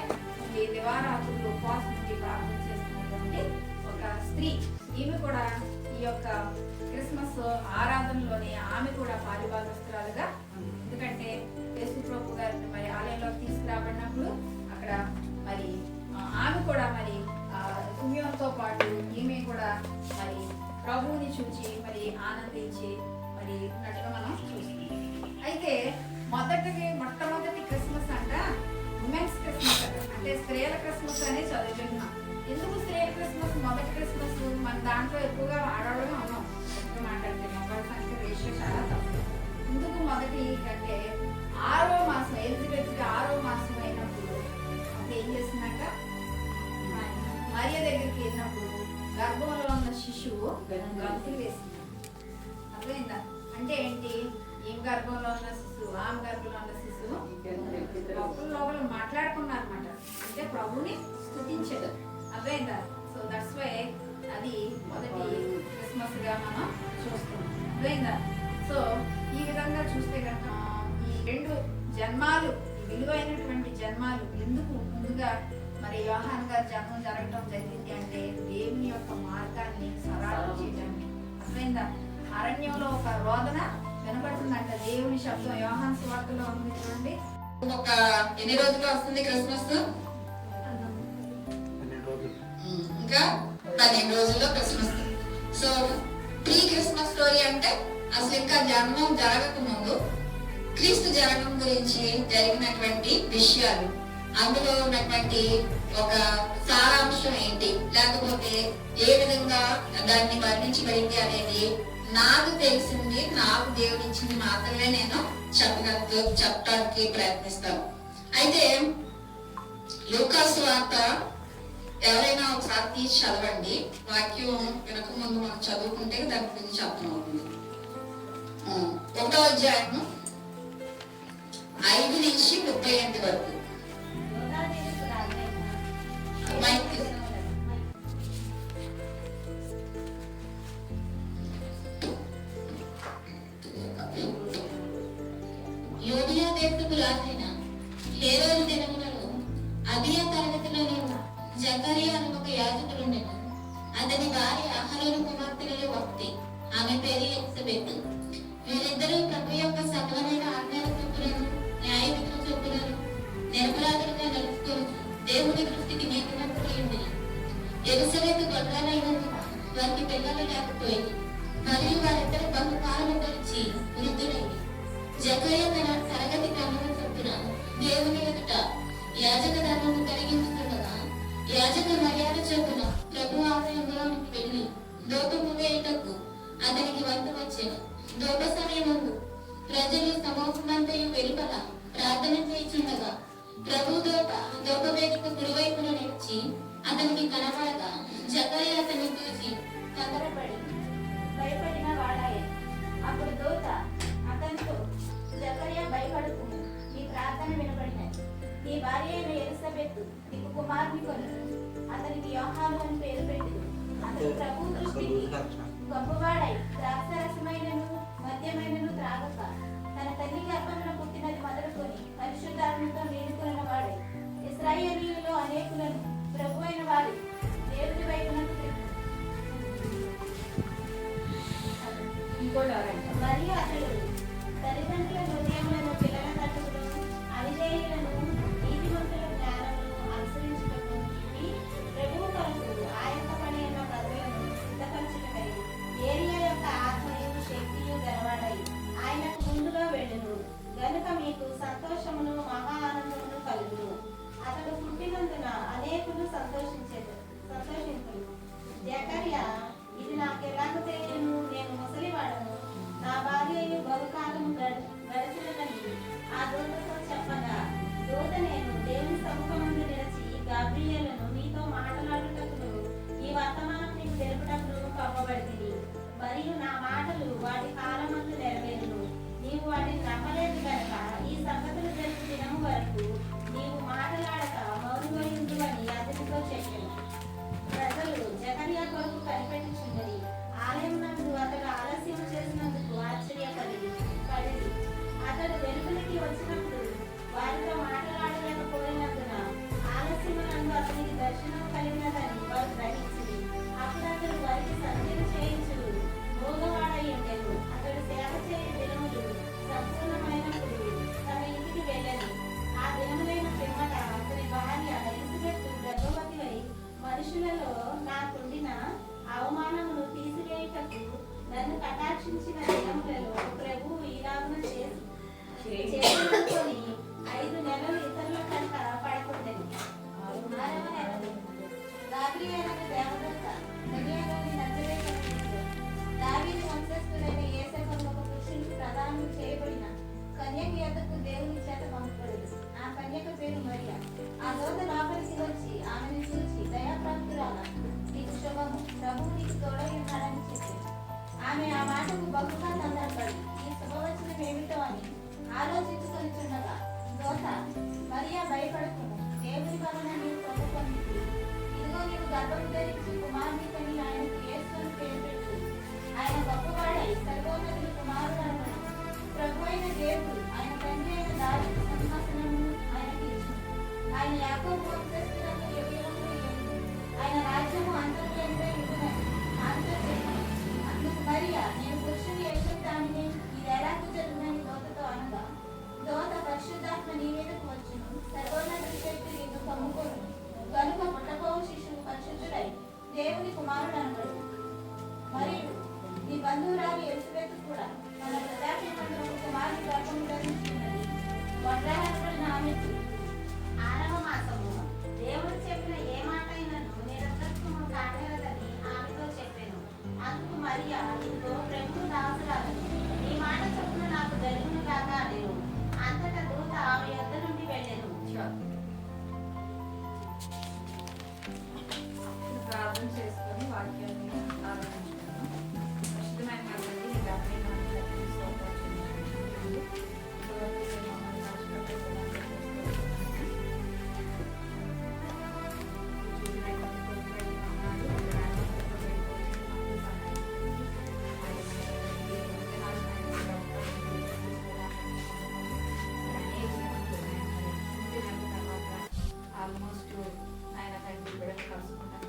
దివారాత్రులు ఉపవాసం నుంచి ప్రార్థన చేస్తున్నటువంటి ఒక స్త్రీ. ఈమె కూడా ఈ యొక్క క్రిస్మస్ ఆరాధనలోనే ఆమె కూడా పాలిభాగస్తురాలుగా ఉంది. ఎందుకంటే యేసు ప్రభు గారిని మరి ఆలయంలోకి తీసుకురాబడినప్పుడు అక్కడ మరి ఆమె కూడా మరి పుణ్యంతో పాటు ఈమె కూడా మరి ప్రభువుని చూచి మరి ఆనందించి మరి ఉన్నట్టుగా మనం చూస్తున్నాం. అయితే మొట్టమొదటి క్రిస్మస్ అంట ఉమెన్స్ క్రిస్మస్ అంట. అంటే స్త్రీల క్రిస్మస్ అనే చదువుతున్నాం. ఎందుకు స్త్రీల క్రిస్మస్ మొదటి క్రిస్మస్? మన దాంట్లో ఎక్కువగా ఆడవాళ్ళమే ఉన్నాం. ఎక్కువ మాట్లాడితే మొబైల్ సంఖ్య రేషియో చాలా తక్కువ. ఎందుకు మొదటి అంటే 6వ మాసం ఎలిజబెత్కి 6వ మాసం అయినప్పుడు అప్పుడు ఏం చేసిందంట? మరియ దగ్గరికి వెళ్ళినప్పుడు గర్భంలో ఉన్న శిశువు గంతులు వేసింది. అర్థమైందా? అంటే ఏంటి? ఏం గర్భంలో ఉన్న శిశువు, ఆమె గర్భంలో ఉన్న శిశువు లోపల మాట్లాడుకున్నారు అనమాట. అంటే ప్రభుని స్తుతించారు. అర్థమైందా? సో దట్స్ వై అది మొదటి క్రిస్మస్ గా మనం చూస్తున్నాం. అర్థమైందా? సో ఈ విధంగా చూస్తే కనుక ఈ 2 జన్మాలు, విలువైనటువంటి జన్మాలు ఎందుకు ముందుగా మరి యోహాన్ గారి జన్మం జరగడం జరిగింది అంటే దేవుని యొక్క మార్గాన్ని సరళం చేయడానికి. అర్థమైందా? అరణ్యంలో ఒక రోదన వినబడుతుందంట. దేవుని శబ్దం యోహాన్ సువార్తలో ఉంది చూడండి. ఒక ఎన్ని రోజులు వస్తుంది క్రిస్మస్? ఇంకా 15 రోజుల్లో Christmas. So pre Christmas story అంటే అసలు ఇంకా జన్మం జరగక ముందు క్రీస్తు జననం గురించి జరిగినటువంటి విషయాలు, అందులో ఉన్నటువంటి ఒక సారాంశం ఏంటి, లేకపోతే ఏ విధంగా దాన్ని వర్ణించబడింది అనేది నాకు తెలిసింది, నాకు దేవుడు ఇచ్చింది మాత్రమే నేను చెప్పడానికి ప్రయత్నిస్తాను. అయితే లూకాసు వార్త ఎవరైనా ఒకసారి తీసి చదవండి. వాక్యం వెనక ముందు మనం చదువుకుంటే దాని గురించి అర్థమవుతుంది. 1వ అధ్యాయం 5 నుంచి 38 వరకు. యోధియా దేశపు రాజైన హేరోదు దినములలో అబియా తరగతిలో జకరియా అను ఒక యాజకుడుండెను. అతని భార్య అహరోను కుమార్తెలలో ఒకటి, ఆమె పేరు ఎలిజబెత్. వీరిద్దరూ ప్రభు యొక్క సకలమైన ఆజ్ఞల చొప్పులను న్యాయ విధుల చొప్పులను నిరపరాధులుగా నడుచుకొని దేవుని దృష్టికి నీతిమంతులై ఉండేది. ఎలిజబెత్ గొడ్రాలైనందున వారికి పిల్లలు లేకపోయింది, మరియు వారిద్దరు బహుకాలం గడిచి వృద్ధులైంది. జకరియా తన తరగతి క్రమం చొప్పున దేవుని ఎదుట యాజక ధర్మము కలిగించుతుండగా యాజక మర్యాద చొప్పున ప్రభు ఆలయంలోనికి వెళ్ళి దూపము వేయుటకు అతనికి వంతు వచ్చెను. దూప సమయమందు ప్రజలు సమూహమంతయు వెలుపల ప్రార్థన చేయుచుండగా ప్రభు దూప వేదిక కుడివైపున నిలిచి అతనికి కనబడగా జకరియా అతన్ని చూసి తొందరపడి భయపడిన వాడాయెను. అప్పుడు దూత అతనితో, జకర్యా భయపడకుము, నీ ప్రార్థన వినబడినది. నీ భార్య అయిన ఎలిజబెత్ నీకు కుమారుని కొనును. అతనికి యోహాను అని పేరు పెట్టింది. అతడు ప్రభు దృష్టికి గొప్పవాడై ద్రాక్షరసమైనను మద్యమైనను త్రాగక తన తల్లి గర్భమున పుట్టినది మొదలుకొని పరిశుద్ధాత్మతో నిండుకున్న వాడై ఇశ్రాయేలీయులలో అనేకులను ప్రభు అయిన వారి దేవుని వైపునకు ఇంకోటి ఎవరంట? మరియు అతడు తల్లిదండ్రుల హృదయములను పిల్లల తట్టుకును అవిధేయులను నీతిమంతుల జ్ఞానమును అనుసరించుటకు ఇవి ప్రభువు కొరకు ఆయత్తపడిన ప్రజలను సిద్ధపరచుటకై ఏరియా యొక్క ఆత్మయు శక్తియు గలవాడై ఆయనకు ముందుగా వెళ్ళును. గనుక మీకు సంతోషమును మహా ఆనందమును కలుగును. అతడు పుట్టినందున అనేకులు సంతోషించును. జకర్యా, ఇది నాకు ఎలాగ తెలియను, నేను ముసలివాడను, నా భార్యయు బహుకాలము గడిచినదని ఆ దూతతో చెప్పగా, దూత, నేను దేవుని సముఖమందు నిలిచి గాబ్రియేలును నీతో మాట్లాడుటకును ఈ వర్తమానం నీకు తెలుపుటకును పంపబడితిని. మరియు నా మాటలు వాటి కాలమందు నెరవేరును. నీవు వాటిని నమ్మలేదు కనుక ఈ సంగతులు తెలుపు దినము వరకు నీవు మాట్లాడక మౌనమై ఉండువని అతనితో చెప్పాను. ప్రజలు జకర్యా కొరకు కనిపెట్టుచున్నది. ఆలయం నందు అతడు ఆలస్యం చేసినందుకు ఆశ్చర్యపడి అతడు వెలుగునికి వచ్చినప్పుడు వారితో మాట్లాడలేకపోయినందున ఆలస్యమునందు అతనికి దర్శనం కలిగినదని వారు గ్రహించింది. అప్పుడు అతడు వారికి సంధ్యలు చేయించు భోగవాడై ఉండెను. అతడు సేవ చేయ దినములు సంపూర్ణమైనప్పుడు తన ఇంటికి వెళ్ళను. ఆ దినములైన పిమ్మట అతని భార్య ఎలిజబెత్ గర్భవతివై మనుషులలో నాకుండిన అవమానమును తీసివేయుటకు నన్ను కటాక్షించిన దినములలో ప్రభువు ఈలాగున చేసుకొని 5 నెలలు ఇతరుల కంట పడకుండెను. 6వ నెలలో గాబ్రియేలు దేవదూత గలిలయలోని నజరేతు దావీదు వంశస్థుడైన యోసేపు ఒక పురుషునికి ప్రదానం చేయబడిన కన్యక యొద్దకు దేవుని చేత పంపబడెను. ఆ కన్యక పేరు మరియా. ఆ దూత లోపలికి వచ్చి ఆమెను చూచి, దయాప్రాప్తురాలా, నీకు శుభము, ప్రభువు నీకు తోడై ఉన్నాడని చెప్పింది. ఆమె ఆ మాటకు బహుగా సందర్భపడి ఈ శుభవచనం ఏమిటో అని ఆలోచించుకొనిచుండగా దూత, మరియా భయపడకుము, దేవుని వలన నీవు పొందుకొందితి. ఇదిగో నీవు గర్భము ధరించి కుమారుని కని ఆయనకు యేసు అని పేరు పెట్టు. ఆయన గొప్పవాడై సర్వోన్నతుని కుమారుడు అనబడును. ప్రభు అయిన దేవుడు ఆయన తండ్రి అయిన దావీదు సింహాసనమును ఆయనకు ఇచ్చును. ఆయన యాకోబు వంశస్థులకు యుగయుగములు ఏలును. ఆయన రాజ్యము అంతర్యంగా యుగునని ఆమెతో చెప్పాను. అందుకు మరియా, నేను పురుషుని ఎదుగుతానని ఇది ఎలాగూ జరుగునని దూతతో అనగా, దూత, పరిశుద్ధాత్మ నీ మీదకు వచ్చును, సర్వోన్నతుని శక్తి నిన్ను కమ్ముకొనును. కనుక పుట్టబోవు శిశువు పరిశుద్ధుడై దేవుని కుమారుడు అనబడును. మరియు నీ బంధువురాలు ఎలిజబెత్ కూడా తన వృద్ధాప్యమందు ఒక కుమారుని గర్భము ధరించుకున్నది. వడ్రాలనబడిన ఆమెకు 6వ మాసము దేవుడు చెప్పిన ఏ మాట అయినను నిరర్థకము కానేరదని ఆమెతో చెప్పాను. అందుకు మరియా, ఇదిగో ప్రభువు దాసురాలు, నీ మాట చొప్పున నాకు జరుగును కాక అనెను. అంతటా దూత ఆమె యొద్ద నుండి వెళ్ళెను. ప్రార్థన చేసుకొని వాక్యాన్ని ఆలోచించుకున్నాం. ప్రస్తుతమైన కాబట్టి ఈ రాత్రి మనకి స్తోత్రం చెల్లించుకుంటున్నాను. మమ్మల్ని రాష్ట్రపతి ఆల్మోస్ట్ ఆయన తండ్రి బిడ్డలు కలుసుకుంటాను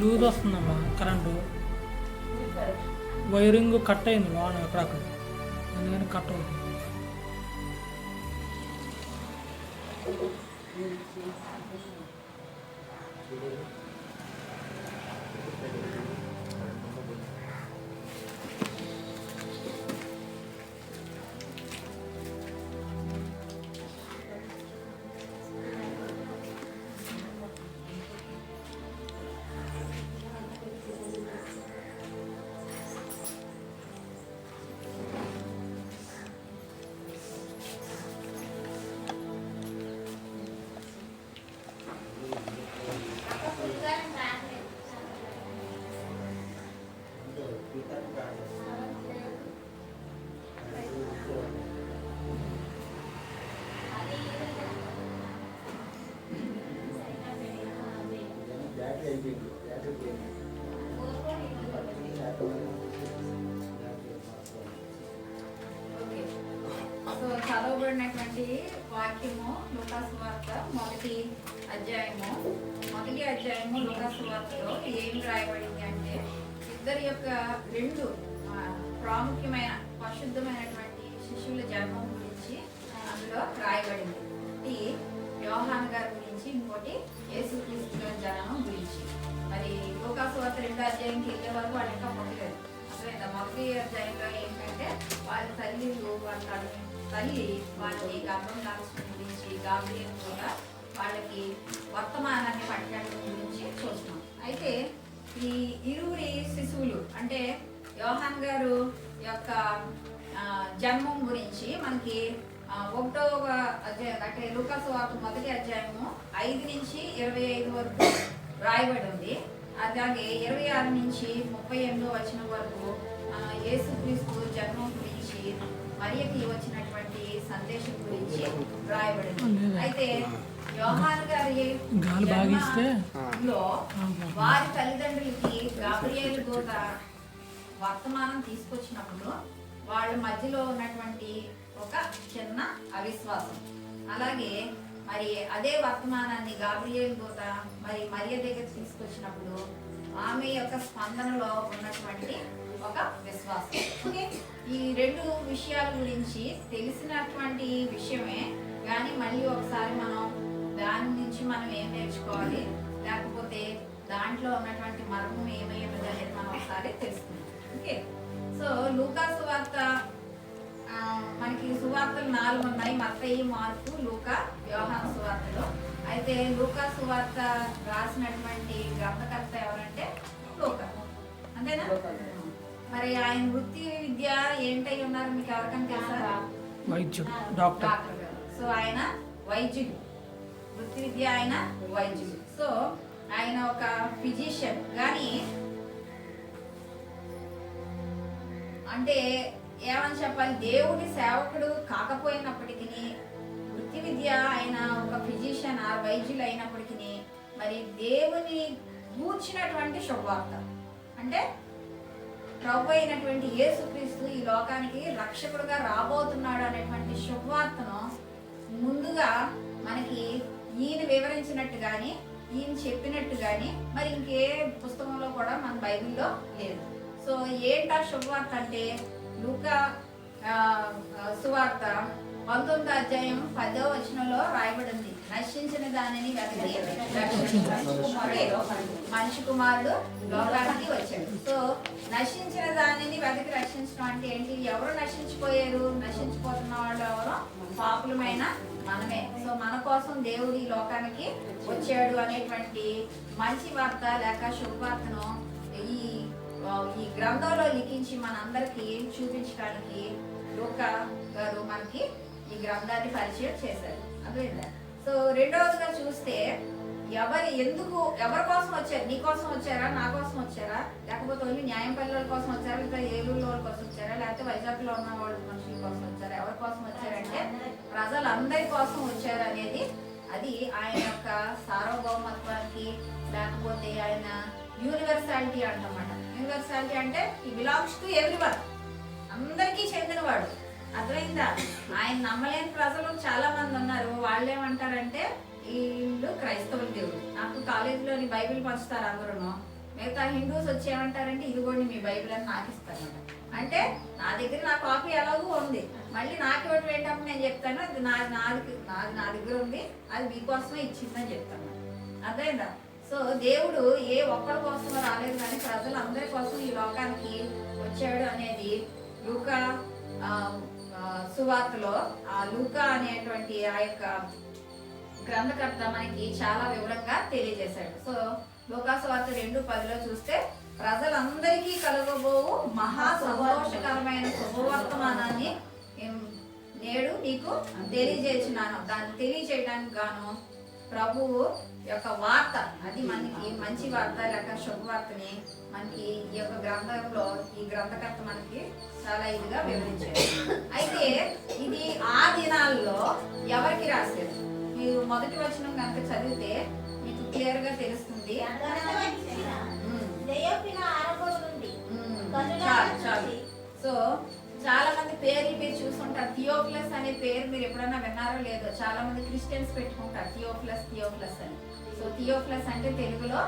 లూజ్ వస్తుందమ్మా కరెంటు. వైరింగ్ కట్ అయింది లోన అక్కడక్కడ, అందుకని కట్ అవుతుంది. ఓకే. సో చదవబడినటువంటి వాక్యము లూకాసు వార్త మొదటి అధ్యాయము లూకాసు వార్తలో ఏం రాయబడింది అంటే ఇద్దరి యొక్క రెండు ప్రాముఖ్యమైన పరిశుద్ధమైనటువంటి శిశువుల జన్మం గురించి అందులో రాయబడింది. ఒకటి యోహాను గారి గురించి, ఇంకోటి యేసుక్రీస్తు గారి జననం గురించి. మరి లూకాసు వార్త 2వ అధ్యాయంకి వెళ్ళే వరకు వాళ్ళు ఇంకా పుట్టలేదు. అర్థమైందా? మొదటి అధ్యాయంలో ఏంటంటే వాళ్ళ తల్లి వాళ్ళని గర్భం దాల్చడం గురించి, గాబ్రియల్ కూడా వాళ్ళకి వర్తమానాన్ని పట్టడం గురించి చూస్తున్నాం. అయితే ఈ ఇరువురి శిశువులు అంటే యోహాన్ గారు యొక్క జన్మం గురించి మనకి 1వ అధ్యాయం అంటే లూకాసు వార్త మొదటి అధ్యాయము 5 నుంచి 25 వరకు రాయబడి ఉంది. అలాగే 26 నుంచి 38 వచనం వరకు యేసుక్రీస్తు జన్మం గురించి, మరియకి వచ్చినటువంటి సందేశం గురించి రాయబడింది. అయితే యోహాను గారి జన్మలో వారి తల్లిదండ్రులకి గాబ్రియేలు దూత వర్తమానం తీసుకొచ్చినప్పుడు వాళ్ళ మధ్యలో ఉన్నటువంటి ఒక చిన్న అవిశ్వాసం, అలాగే మరి అదే వర్తమానాన్ని గాబ్రియేలు దూత మరి మరియ దగ్గర తీసుకొచ్చినప్పుడు ఆమె యొక్క స్పందనలో ఉన్నటువంటి ఒక విశ్వాసం. ఓకే, ఈ రెండు విషయాల గురించి తెలిసినటువంటి విషయమే, కానీ మళ్ళీ ఒకసారి మనం దాని నుంచి మనం ఏం నేర్చుకోవాలి, లేకపోతే దాంట్లో ఉన్నటువంటి మర్మం ఏమయ్యేది అనేది మనం ఒకసారి తెలుసుకుందాం. ఓకే, సో లూకాసు వార్త మనకి సువార్తలు 4 ఉన్నాయి: మత్తయి, మార్కు, లూకా, యోహాను సువార్తలు. అయితే లూకా సువార్త రాసినటువంటి గ్రంథకర్త ఎవరంటే లూకా, అంతేనా? మరి ఆయన వృత్తి విద్య ఏంటై ఉన్నారు మీకు ఎవరికైనా తెలుసా? వైద్యుడు, డాక్టర్. సో ఆయన వైద్యుడు, వృత్తి విద్య ఆయన వైద్యుడు. సో ఆయన ఒక ఫిజిషియన్. కానీ అంటే ఏమని చెప్పాలి, దేవుడి సేవకుడు కాకపోయినప్పటికీ వృత్తి విద్య ఆయన ఒక ఫిజిషియన్ ఆ వైద్యులు అయినప్పటికీ మరి దేవుని గూర్చినటువంటి శుభవార్త అంటే ప్రభు అయినటువంటి యేసుక్రీస్తు ఈ లోకానికి రక్షకుడుగా రాబోతున్నాడు అనేటువంటి శుభవార్తను ముందుగా మనకి ఈయన వివరించినట్టు కానీ ఈయన చెప్పినట్టు కానీ మరి ఇంకే పుస్తకంలో కూడా మన బైబిల్లో లేదు. సో ఏంటా శుభవార్త అంటే లూకా సువార్త 19వ అధ్యాయం 10వ వచనంలో రాయబడింది: నశించిన దానిని వెతికి మనిషి కుమారుడు లోకానికి వచ్చాడు. సో నశించిన దానిని వెతికి రక్షించడం అంటే ఏంటి? ఎవరు నశించిపోయారు? నశించిపోతున్న వాళ్ళు ఎవరు? పాపులమైన మనమే. సో మన కోసం దేవుడు ఈ లోకానికి వచ్చాడు అనేటువంటి మంచి వార్త లేక శుభవార్తను ఈ గ్రంథంలో లిఖించి మనందరికీ చూపించడానికి లూకా గారు మనకి ఈ గ్రంథాన్ని పరిచయం చేశారు. అర్థమైందా? సో రెండవదిగా చూస్తే ఎవరి కోసం వచ్చారు? నీ కోసం వచ్చారా? నా కోసం వచ్చారా? లేకపోతే ఓన్లీ న్యాయంపల్లి వాళ్ళ కోసం వచ్చారా? ఇంకా ఏలూరులో వాళ్ళ కోసం వచ్చారా? లేకపోతే వైజాగ్లో ఉన్న వాళ్ళ మనుషుల కోసం వచ్చారా? ఎవరి కోసం వచ్చారంటే ప్రజలందరి కోసం వచ్చారు అనేది అది ఆయన యొక్క సార్వభౌమత్వానికి లేకపోతే ఆయన యూనివర్సాలిటీ అంటమాట. యూనివర్సాలిటీ అంటే ఈ బిలాంగ్స్ టు ఎవ్రీవన్, అందరికీ చెందినవాడు. అర్థమైందా? ఆయన నమ్మలేని ప్రజలు చాలా మంది ఉన్నారు. వాళ్ళు ఏమంటారంటే వీళ్ళు క్రైస్తవుల దేవుడు. నాకు కాలేజీలోని బైబిల్ పంచుతారు అందరూ. మిగతా హిందూస్ వచ్చి ఏమంటారంటే ఇదిగోండి మీ బైబిల్ అని నాకు ఇస్తారన్నమాట. అంటే నా దగ్గర నా కాపీ ఎలాగో ఉంది, మళ్ళీ నాకు ఇవ్వటం ఏంటప్పుడు నేను చెప్తాను అది నా దగ్గర ఉంది, అది మీకోసమే ఇచ్చిందని చెప్తాను. అర్థమైందా? సో దేవుడు ఏ ఒక్కరి కోసం రాలేదు కానీ ప్రజలందరి కోసం ఈ లోకానికి వచ్చాడు అనేది లూకా సువార్తలో ఆ లూకా అనేటువంటి ఆ యొక్క గ్రంథకర్త మనకి చాలా వివరంగా తెలియజేశాడు. సో లూకా సువార్త 2:10 చూస్తే ప్రజలందరికీ కలగబోవు మహా సంతోషకరమైన శుభవర్తమానాన్ని నేడు నీకు తెలియజేస్తున్నాను. దాన్ని తెలియజేయడానికి గాను ప్రభువు యొక్క వార్త, అది మనకి మంచి వార్త లేక శుభవార్తని మనకి ఈ యొక్క గ్రంథంలో ఈ గ్రంథకర్త మనకి చాలా ఇదిగా వివరించారు. అయితే ఇది ఆ దినాల్లో ఎవరికి రాశారు? మీరు మొదటి వచనం కనుక చదివితే మీకు క్లియర్ గా తెలుస్తుంది. చాలు. సో చాలా మంది పేర్లు మీరు చూసుకుంటారు. థియోఫిలస్ అనే పేరు మీరు ఎప్పుడైనా విన్నారో లేదో, చాలా మంది క్రిస్టియన్స్ పెట్టుకుంటారు థియోఫిలస్ అని. సో థియోఫిలస్ అంటే తెలుగులో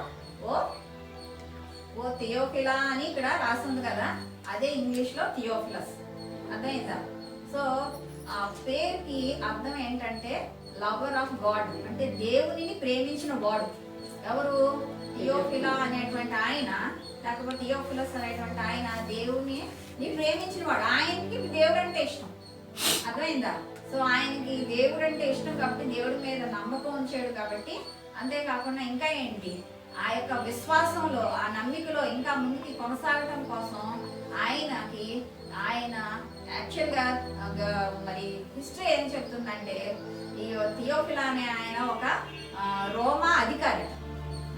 ఓ థియోఫిలా అని ఇక్కడ రాసింది కదా, అదే ఇంగ్లీష్ లో థియోఫిలస్. అర్థమైందా? సో ఆ పేరుకి అర్థం ఏంటంటే లవర్ ఆఫ్ గాడ్, అంటే దేవునిని ప్రేమించిన వాడు. ఎవరు? థియోఫిలా అనేటువంటి ఆయన, లేకపోతే థియోఫిలస్ అనేటువంటి ఆయన దేవుని ప్రేమించిన వాడు. ఆయనకి దేవుడు అంటే ఇష్టం. అర్థమైందా? సో ఆయనకి దేవుడు అంటే ఇష్టం కాబట్టి దేవుడి మీద నమ్మకం ఉంచాడు కాబట్టి, అంతేకాకుండా ఇంకా ఏంటి, ఆ యొక్క విశ్వాసంలో ఆ నమ్మికలో ఇంకా ముందుకి కొనసాగడం కోసం ఆయన యాక్చువల్గా మరి హిస్టరీ ఏం చెప్తుందంటే ఈ థియోఫిలా అనే ఆయన ఒక రోమా అధికారి.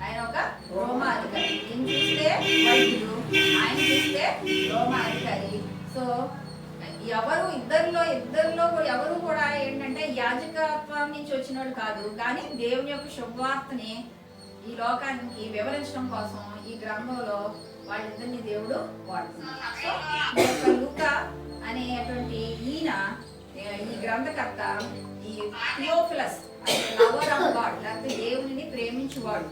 ఆయన ఒక రోమా అధికారి. ఈయన చూస్తే వైద్యుడు, ఆయన చూస్తే రోమా అధికారి. సో ఇద్దరిలో ఎవరు కూడా ఏంటంటే యాజకత్వం నుంచి వచ్చినోడు కాదు, కానీ దేవుని యొక్క శుభవార్తని ఈ లోకానికి వివరించడం కోసం ఈ గ్రంథంలో వాళ్ళిద్దరిని దేవుడు వాడుతున్నాడు. సో ఈ యొక్క లూకా అనేటువంటి ఈయన ఈ గ్రంథకర్త ఈ థియోఫిలస్ లవర్ ఆఫ్ గాడ్, లేకపోతే దేవుని ప్రేమించువాడు,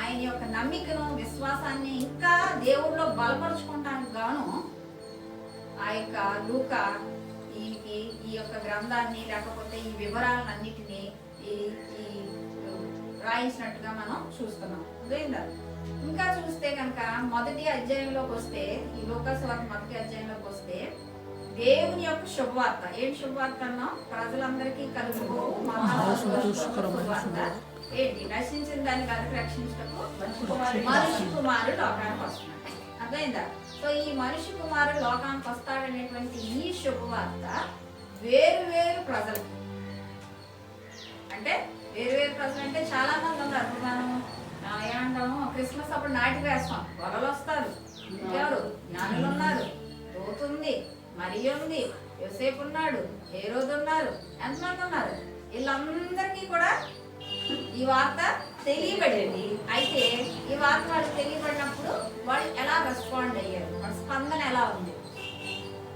ఆయన యొక్క నమ్మికను విశ్వాసాన్ని ఇంకా దేవుడిలో బలపరుచుకోవటానికి గాను ఆ యొక్క లూకా ఈ యొక్క గ్రంథాన్ని లేకపోతే ఈ వివరాలన్నిటినీ రాయించినట్టుగా మనం చూస్తున్నాం. అదేందా? ఇంకా చూస్తే కనుక మొదటి అధ్యాయంలోకి వస్తే, ఈ లూకా సువార్త మొదటి అధ్యాయంలోకి వస్తే దేవుని యొక్క శుభవార్త. ఏం శుభవార్త అన్నాం? ప్రజలందరికీ కలుగుబో ఏంటి? నశించిన దాన్ని కలిపి రక్షించటకు మనిషి కుమారుడు లోకానికి వస్తున్నాడు. అర్థమైందా? సో ఈ మనిషి కుమారుడు లోకానికి వస్తాడనేటువంటి ఈ శుభవార్త వేరు ప్రజలకి, అంటే వేరు ప్రజలు అంటే చాలా మంది ఉన్నారు. ఇప్పుడు మనం ఏమంటాము, క్రిస్మస్ అప్పుడు నాటి వేస్తాం, వలలు వస్తారు, ఎవరు జ్ఞానులు ఉన్నారు, తోతుంది, మరి ఉంది, యోసేపు ఉన్నాడు, హేరోదు ఉన్నారు, ఎంతమంది ఉన్నారు. వీళ్ళందరికీ కూడా ఈ వార్త తెలియబడింది. అయితే ఈ వార్త వాళ్ళకి తెలియబడినప్పుడు వాళ్ళు ఎలా రెస్పాండ్ అయ్యారు, వాళ్ళ స్పందన ఎలా ఉంది?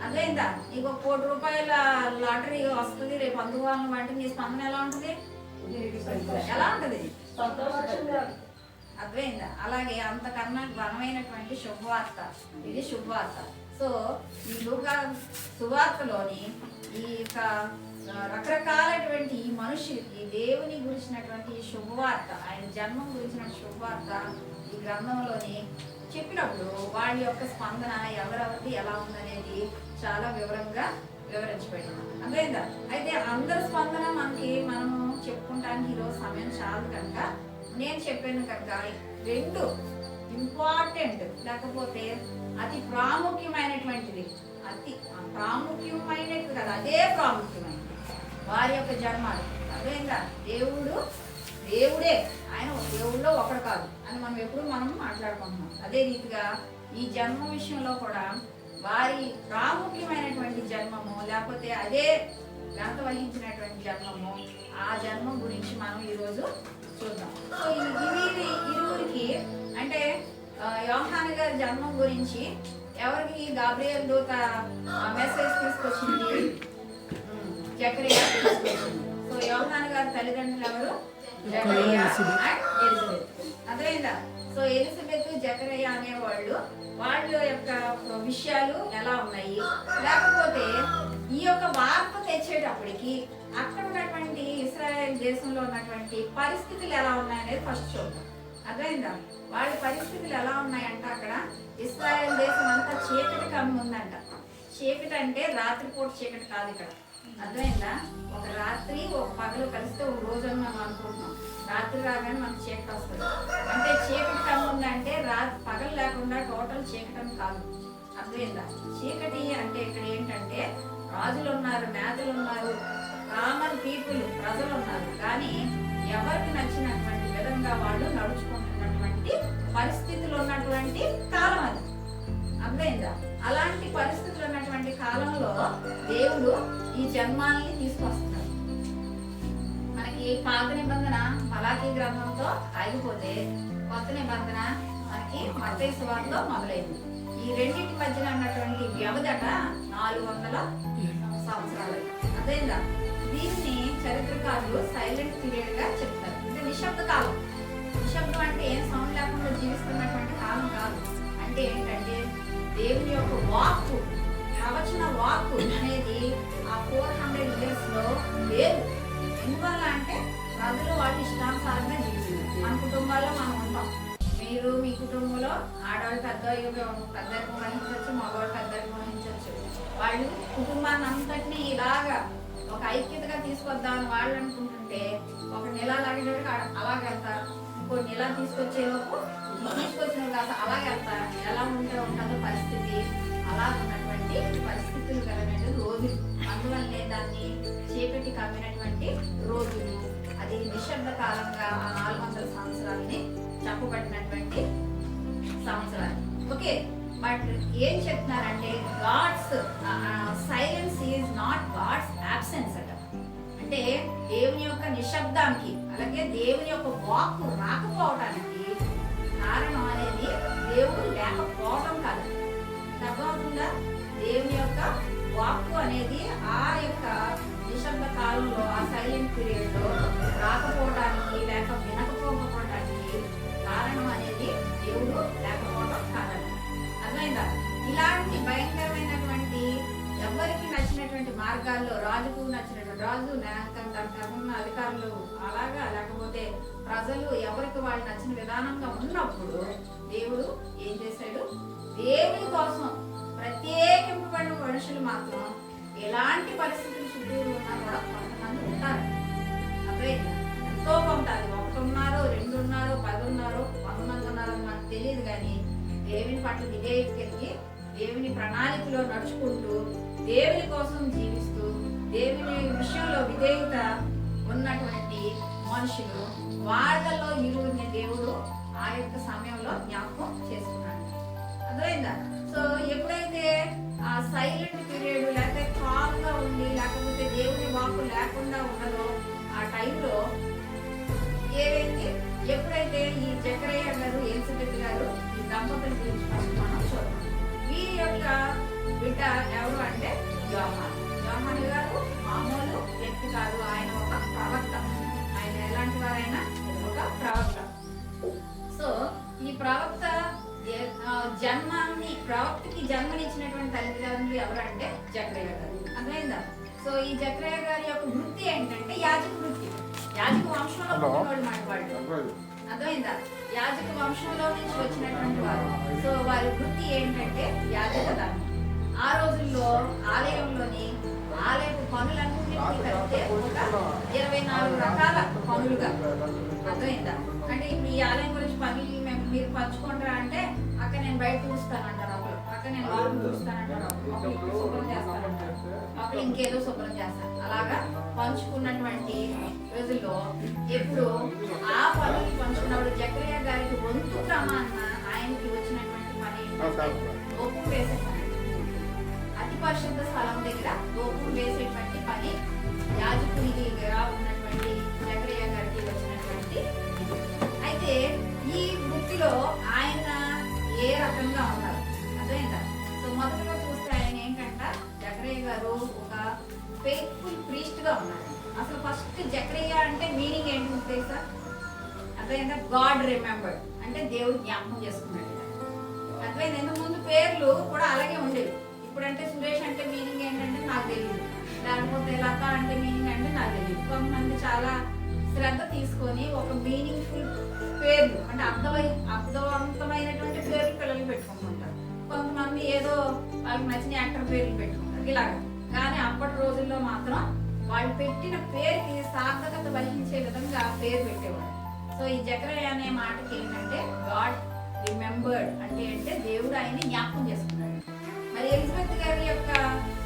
అర్థమైందా? నీకు 1 కోటి రూపాయల లాటరీ వస్తుంది రేపు అందుకోవాలని అంటే నీ స్పందన ఎలా ఉంటుంది? ఎలా ఉంటుంది? అర్థమైందా? అలాగే అంతకన్నా ఘనమైనటువంటి శుభవార్త ఇది, శుభవార్త. సో ఈ లూకా సువార్తలోని ఈ యొక్క రకరకాలటువంటి ఈ మనుషులు ఈ దేవుని గురించినటువంటి శుభవార్త, ఆయన జన్మం గురించిన శుభవార్త ఈ గ్రంథంలోని చెప్పినప్పుడు వాళ్ళ యొక్క స్పందన ఎవరెవరిది ఎలా ఉందనేది చాలా వివరంగా వివరించబడింది. అర్థమైందా? అయితే అందరి స్పందన మనము చెప్పుకుంటానికి ఈరోజు సమయం చాలు కనుక నేను చెప్పాను కనుక 2 ఇంపార్టెంట్ లేకపోతే అతి ప్రాముఖ్యమైనటువంటిది, అతి ప్రాముఖ్యమైనది కదా, అదే ప్రాముఖ్యమైనది వారి యొక్క జన్మాలు. అర్థమైందా? దేవుడే, ఆయన దేవుళ్ళో ఒకడు కాదు అని మనం ఎప్పుడు మాట్లాడుకుంటున్నాం. అదే రీతిగా ఈ జన్మ విషయంలో కూడా వారి ప్రాముఖ్యమైనటువంటి జన్మము లేకపోతే అదే ఘనత వహించినటువంటి జన్మము, ఆ జన్మం గురించి మనం ఈరోజు చూద్దాం. సో ఇరువురికి అంటే యోహాను గారి జన్మం గురించి ఎవరికి గాబ్రియల్ దూత మెసేజ్ తీసుకొచ్చింది? జకరియా తీసుకొచ్చింది. సో యోహాను గారి తల్లిదండ్రులు ఎవరు? Zechariah and Elizabeth. అర్థమైందా? సో ఎలిజబెత్ జకరయ్య అనేవాళ్ళు వాళ్ళ యొక్క విషయాలు ఎలా ఉన్నాయి, లేకపోతే ఈ యొక్క వార్త తెచ్చేటప్పటికి అక్కడ ఉన్నటువంటి ఇశ్రాయేల్ దేశంలో ఉన్నటువంటి పరిస్థితులు ఎలా ఉన్నాయనేది ఫస్ట్ చూద్దాం. అర్థమైందా? వాళ్ళ పరిస్థితులు ఎలా ఉన్నాయంట, అక్కడ ఇశ్రాయేల్ దేశం అంతా చీకటి కమ్మి ఉందంట. చీకటి అంటే రాత్రిపూట చీకటి కాదు ఇక్కడ. అర్థమైందా? ఒక రాత్రి ఒక పగలు కలిస్తే ఒక రోజు అని మనం అనుకుంటున్నాం. రాత్రి రాగానే మనకు చీకటి వస్తుంది. అంటే చీకటి కమ్మి ఉందంటే రాత్రి పగలు లేకుండా టోటల్ చీకటి అని కాదు. అర్థమైందా? చీకటి అంటే ఇక్కడ ఏంటంటే రాజులు ఉన్నారు, నేతలు ఉన్నారు, కామన్ పీపుల్ ప్రజలు ఉన్నారు, కానీ ఎవరికి నచ్చినటువంటి విధంగా వాళ్ళు నడుచుకుంటున్నటువంటి పరిస్థితులు ఉన్నటువంటి కాలం అది. అర్థమైందా? అలాంటి పరిస్థితులు ఉన్నటువంటి కాలంలో దేవుడు ఈ జన్మాల్ని తీసుకొస్తున్నాడు. మనకి పాత నిబంధన మలాకీ గ్రంథంతో ఆగిపోతే కొత్త నిబంధన మనకి మత్తయి సువార్తలో మొదలైంది. ఈ రెండింటి మధ్యన ఉన్నటువంటి వ్యవధట 400 సంవత్సరాలు. అదేందా? దీన్ని చరిత్రకారులు సైలెంట్ పీరియడ్ గా చెప్తారు. అంటే నిశ్శబ్ద కాలం. నిశ్శబ్దం అంటే ఏం సౌండ్ లేకుండా జీవిస్తున్నటువంటి కాలం కాదు. అంటే ఏంటంటే దేవుని యొక్క వాక్కు, ప్రవచన వాక్కు అనేది ఆ 400 years లో లేదు. ఎందువల్ల అంటే ప్రజలు వాళ్ళు ఇష్టానుసారంగా జీవిస్తారు. మన కుటుంబాల్లో మనం ఉంటాం. మీరు మీ కుటుంబంలో ఆడవాళ్ళు పెద్దరికం వహించవచ్చు, మగవాళ్ళు పెద్దరికం వహించవచ్చు. వాళ్ళు కుటుంబాన్ని అంతటినీ ఇలాగా ఒక ఐక్యతగా తీసుకొద్దామని వాళ్ళు అనుకుంటుంటే ఒక నెల లాగేటప్పుడు అలాగెళ్తారు, ఇంకో నెల తీసుకొచ్చేలోపు తీసుకొచ్చిన కాదు అలాగెళ్తారు. ఎలా ఉంటుందో పరిస్థితి అలా ఉన్నటువంటి పరిస్థితులు కలిగినటువంటి రోజులు. అందువల్లనే దాన్ని చీకటి కమ్మినటువంటి రోజులు, అది నిశ్శబ్ద కాలంగా ఆ 400 సంవత్సరాలని చెప్పబడినటువంటి సంవత్సరాలు. ఓకే, బట్ ఏం చెప్తున్నారంటే God's silence is not God's absence అట. అంటే దేవుని యొక్క నిశ్శబ్దానికి, అలాగే దేవుని యొక్క వాక్కు రాకపోవటానికి కారణం అనేది దేవుడు లేకపోవడం కాదు. అర్థమవుతుందా? దేవుని యొక్క వాక్కు అనేది ఆ యొక్క నిశ్శబ్ద కాలంలో, ఆ సైలెంట్ పీరియడ్ లో రాకపోవడానికి లేక వినకపోవడానికి కారణం అనేది దేవుడు లేకపోవడం కాదండి. అర్థమైందా? ఇలాంటి భయంకరమైనటువంటి ఎవరికి నచ్చినటువంటి మార్గాల్లో రాజుకు నచ్చినటువంటి రాజు ఉన్న అధికారులు అలాగా, లేకపోతే ప్రజలు ఎవరికి వాళ్ళు నచ్చిన విధానంగా ఉన్నప్పుడు దేవుడు ఏం చేశాడు? దేవుని కోసం ప్రత్యేకింపబడిన మనుషులు మాత్రం ఎలాంటి పరిస్థితులు చుట్టూ ఉన్నా కూడా కొంతమంది ఉంటారు. అర్థమైందా? ఎంతో కొంత, అది 1 ఉన్నారో 2 ఉన్నారో 10 ఉన్నారో 100 మంది ఉన్నారో మనకు తెలియదు, కానీ దేవుని పట్ల విధేయత కలిగి దేవుని ప్రణాళికలో నడుచుకుంటూ దేవుని కోసం జీవిస్తూ దేవుని విషయంలో విధేయత ఉన్నటువంటి మనుషులు, వాళ్ళలో ఇరువురిని దేవుడు ఆ యొక్క సమయంలో జ్ఞాపకం చేసుకున్నాడు. అర్థమైందా? సో ఎప్పుడైతే ఆ సైలెంట్ పీరియడ్ లేకపోతే కామ్ గా ఉండి లేకపోతే దేవుని వాక్కు లేకుండా ఉన్నదో ఆ టైంలో ఏమైంది? ఎప్పుడైతే ఈ జకరయ్య గారు, ఎలిజబెత్ గారు ఈ దంపతుల గురించి ఫస్ట్ మనం చూద్దాం. వీరి యొక్క బిడ్డ ఎవరు అంటే యోహాను. యోహాను గారు మామూలు వ్యక్తి కాదు, ఆయన ఒక ప్రవక్త. ఆయన ఎలాంటి వారైనా ఒక ప్రవక్త. సో ఈ ప్రవక్త ప్రవక్తకి జన్మనిచ్చినటువంటి తల్లిదండ్రులు ఎవరంటే జకరయ్య గారు. అర్థమైందా? సో ఈ జకరయ్య గారి యొక్క వృత్తి ఏంటంటే యాజక వృత్తి. యాజక వంశంలో పుట్టినవాళ్ళు మాట వాళ్ళు. అర్థమైందా? యాజక వంశంలో నుంచి వచ్చినటువంటి వారు. సో వారి వృత్తి ఏంటంటే యాజక ధర్మం. ఆ రోజుల్లో ఆలయంలోని ఆలయపు పనులన్నింటినీ కలిపితే ఒక 24 రకాల పనులుగా. అర్థమైందా? అంటే ఇప్పుడు ఈ ఆలయం గురించి పనులు మీరు పంచుకుంటారా అంటే అక్కడ నేను బయట చూస్తానంటారు, ఒకరు అక్కడ నేను లోపల చూస్తానంటారు, ఒకరు శుభ్రం చేస్తానంటారు, ఒకరు ఇంకేదో శుభ్రం చేస్తాను. అలాగా పంచుకున్నటువంటి రోజుల్లో ఎప్పుడు ఆ పనులు పంచుకున్నప్పుడు జకరయ్య గారికి వంతు క్రమాన్న ఆయనకి వచ్చినటువంటి పని లోపం వేసే పని. అతి పరిశుద్ధ స్థలం దగ్గర లోపం వేసేటువంటి పని యాజకునిగా ఉన్నటువంటి జకరయ్య గారికి వచ్చినటువంటి. అయితే ఈ వృత్తిలో ఆయన ఏ రకంగా ఉన్నారు? అర్థమైందా? సో మొదటగా చూస్తే ఆయన ఏంటంట, జకరయ్య గారు ఒక ఫెయిత్ఫుల్ ప్రీస్ట్ గా ఉన్నారు. అసలు ఫస్ట్ జకరయ్య అంటే మీనింగ్ ఏంటి తెలుసా? అర్థమైందా? గాడ్ రిమెంబర్డ్ అంటే దేవుడు జ్ఞాపకం చేసుకున్నాడు. అర్థమైంది? ఇంతకు ముందు పేర్లు కూడా అలాగే ఉండేవి. ఇప్పుడంటే సురేష్ అంటే మీనింగ్ ఏంటంటే నాకు తెలియదు, లేకపోతే లత అంటే మీనింగ్ అంటే నాకు తెలియదు. కొంతమంది చాలా శ్రద్ధ తీసుకొని ఒక మీనింగ్ఫుల్ పేర్లు అంటే అర్థవంతమైనటువంటి పేర్లు పిల్లలు పెట్టుకుంటుంటారు. కొంతమంది ఏదో వాళ్ళకి నచ్చిన యాక్టర్ పేర్లు పెట్టుకుంటారు ఇలాగా. కానీ అప్పటి రోజుల్లో మాత్రం వాళ్ళు పెట్టిన పేరుకి సార్థకత వహించే విధంగా పేరు పెట్టేవాడు. సో ఈ జకరియా అనే మాటకి ఏంటంటే గాడ్ రిమెంబర్డ్ అంటే దేవుడు ఆయన్ని జ్ఞాపకం చేసుకున్నాడు. మరి ఎలిజబెత్ గారి యొక్క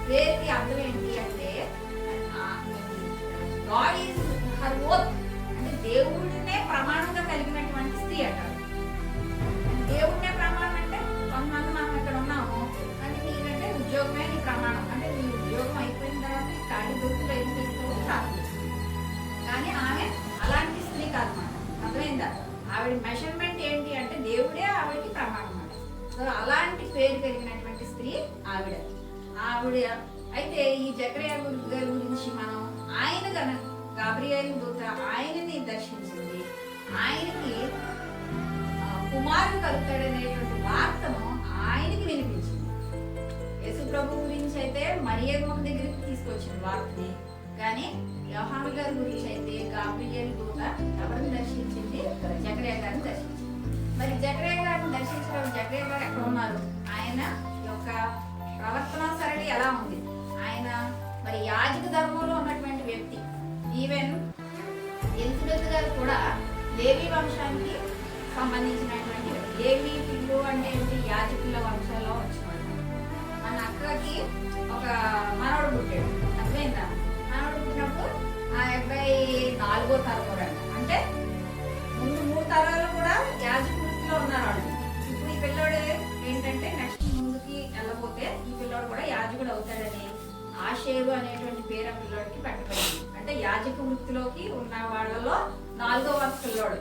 పేరుకి అర్థం ఏంటి అంటే గాడ్ ఈజ్ హర్ ఓత్ అంటే దేవుడినే ప్రమాణంగా కలిగినటువంటి స్త్రీ అంటారు. దేవుడినే ప్రమాణం అంటే కొంతమంది మనం ఇక్కడ ఉన్నాము అంటే నీకంటే ఉద్యోగమే నీ ప్రమాణం అంటే నీ ఉద్యోగం అయిపోయిన తర్వాత ఈ ఖాళీ దొరుకులు ఏం చేసుకోవడం ప్రారంభించారు. కానీ ఆమె అలాంటి స్త్రీ కాదన్నమాట. అర్థమైందా? ఆవిడ మెషర్మెంట్ ఏంటి అంటే దేవుడే ఆవిడకి ప్రమాణం అన్నమాట. సో అలాంటి పేరు కలిగినటువంటి స్త్రీ ఆవిడ. అయితే ఈ జకరియా గారి గురించి మనం ఆయన గాబ్రియేలు దూత ఆయనని దర్శించింది, ఆయనకి కుమారుడు కలుగుతాడనేటువంటి వార్తను ఆయనకి వినిపించింది. యేసు ప్రభు గురించి అయితే మరియమ్మ దగ్గరికి తీసుకొచ్చింది వార్తని. కానీ యోహాను గారి గురించి అయితే గాబ్రియేలు దూత ఎవరిని దర్శించింది? జకరియా గారిని దర్శించింది. మరి జకరియా గారిని దర్శించడం జకరియా గారు ఎక్కడ ఉన్నారు? ఆయన యొక్క ప్రవర్తన సరళి ఎలా ఉంది? ఆయన మరి యాజక ధర్మంలో ఉన్నటువంటి వ్యక్తి. ఈవెన్ ఎలిజబెత్ గారు కూడా లేవి వంశానికి సంబంధించినటువంటి లేవి పిల్లు అంటే ఏంటి? యాజకుల వంశాల్లో వచ్చినవాడు. మన అక్కకి ఒక మనవడు పుట్టాడు. అర్థమైందా? మనవడు పుట్టినప్పుడు ఆ అబ్బాయి 4వ తరం అంటే ముందు 3 తరాలు కూడా యాజక వృత్తిలో ఉన్నారు వాళ్ళు. ఇప్పుడు ఈ పిల్లోడు ఏంటంటే నెక్స్ట్ ముందుకి వెళ్ళబోతే ఈ పిల్లోడు కూడా యాజకుడు అవుతాడని ఆషేరు అనేటువంటి పేరు ఆ పిల్లోడికి పెట్టబడింది. అంటే యాజక వృత్తిలోకి ఉన్న వాళ్ళలో 4వ వరుస పిల్లోడు.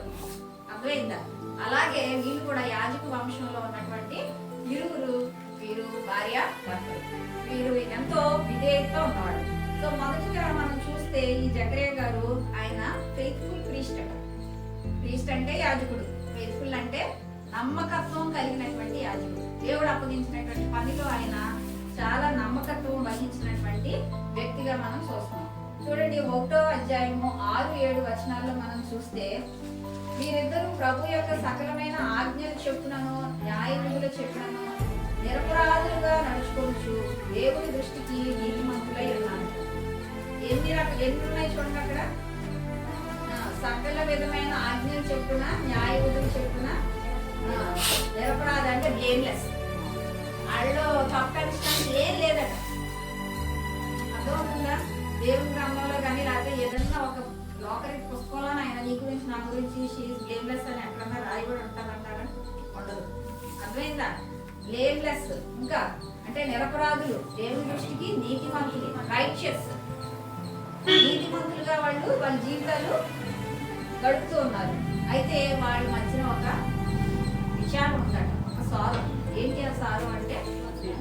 అర్థమైందా? అలాగే వీళ్ళు కూడా యాజక వంశంలో ఉన్నటువంటి వీరు భార్య భర్తలు. వీరు ఎంతో విధేయతతో ఉన్నవాడు. సో మొదటిగా మనం చూస్తే ఈ జకరియా గారు ఆయన ఫెయిత్ఫుల్ ప్రీస్ట్ అంట. ప్రీస్ట్ అంటే యాజకుడు, ఫెయిత్ఫుల్ అంటే నమ్మకత్వం కలిగినటువంటి యాజకుడు. దేవుడు అప్పగించినటువంటి పనిలో ఆయన చాలా నమ్మకత్వం వహించినటువంటి వ్యక్తిగా మనం చూస్తున్నాం. చూడండి 1వ అధ్యాయము 6-7 వచనాల్లో మనం చూస్తే వీరిద్దరూ ప్రభు యొక్క సకలమైన ఆజ్ఞలు చెప్పునను న్యాయ విధులు చెప్పునను నిరపరాధులుగా నడుచుకోవచ్చు దేవుని దృష్టికి నీతిమంతులై ఉన్నారు. ఎన్ని ఉన్నాయి చూడండి అక్కడ. సకల విధమైన ఆజ్ఞలు చెప్పున న్యాయ విధులు చెప్పున నిరపరాధ అంటే బ్లేమ్లెస్. వాళ్ళు తప్పనిష్టం ఏం లేదట. అర్థమవుతుందా? దేవుని గ్రంథంలో కానీ లేకపోతే ఏదన్నా ఒక లోకరి పుస్తకంలో ఆయన నీ గురించి నా గురించి షీఈస్ బ్లేమ్లెస్ అని ఎక్కడన్నా రాయబడి ఉంటారంటారా? ఉండదు. అర్థమైందా? బ్లేమ్లెస్ ఇంకా అంటే నిరపరాధులు, దేవుని దృష్టికి నీతిమంతులు, రైచియస్, నీతిమంతులుగా వాళ్ళ జీవితాలు గడుపుతూ ఉన్నారు. అయితే వాళ్ళ మధ్యన ఒక విచారం ఉందట, ఒక సారు. ఏంటి ఆ సారు అంటే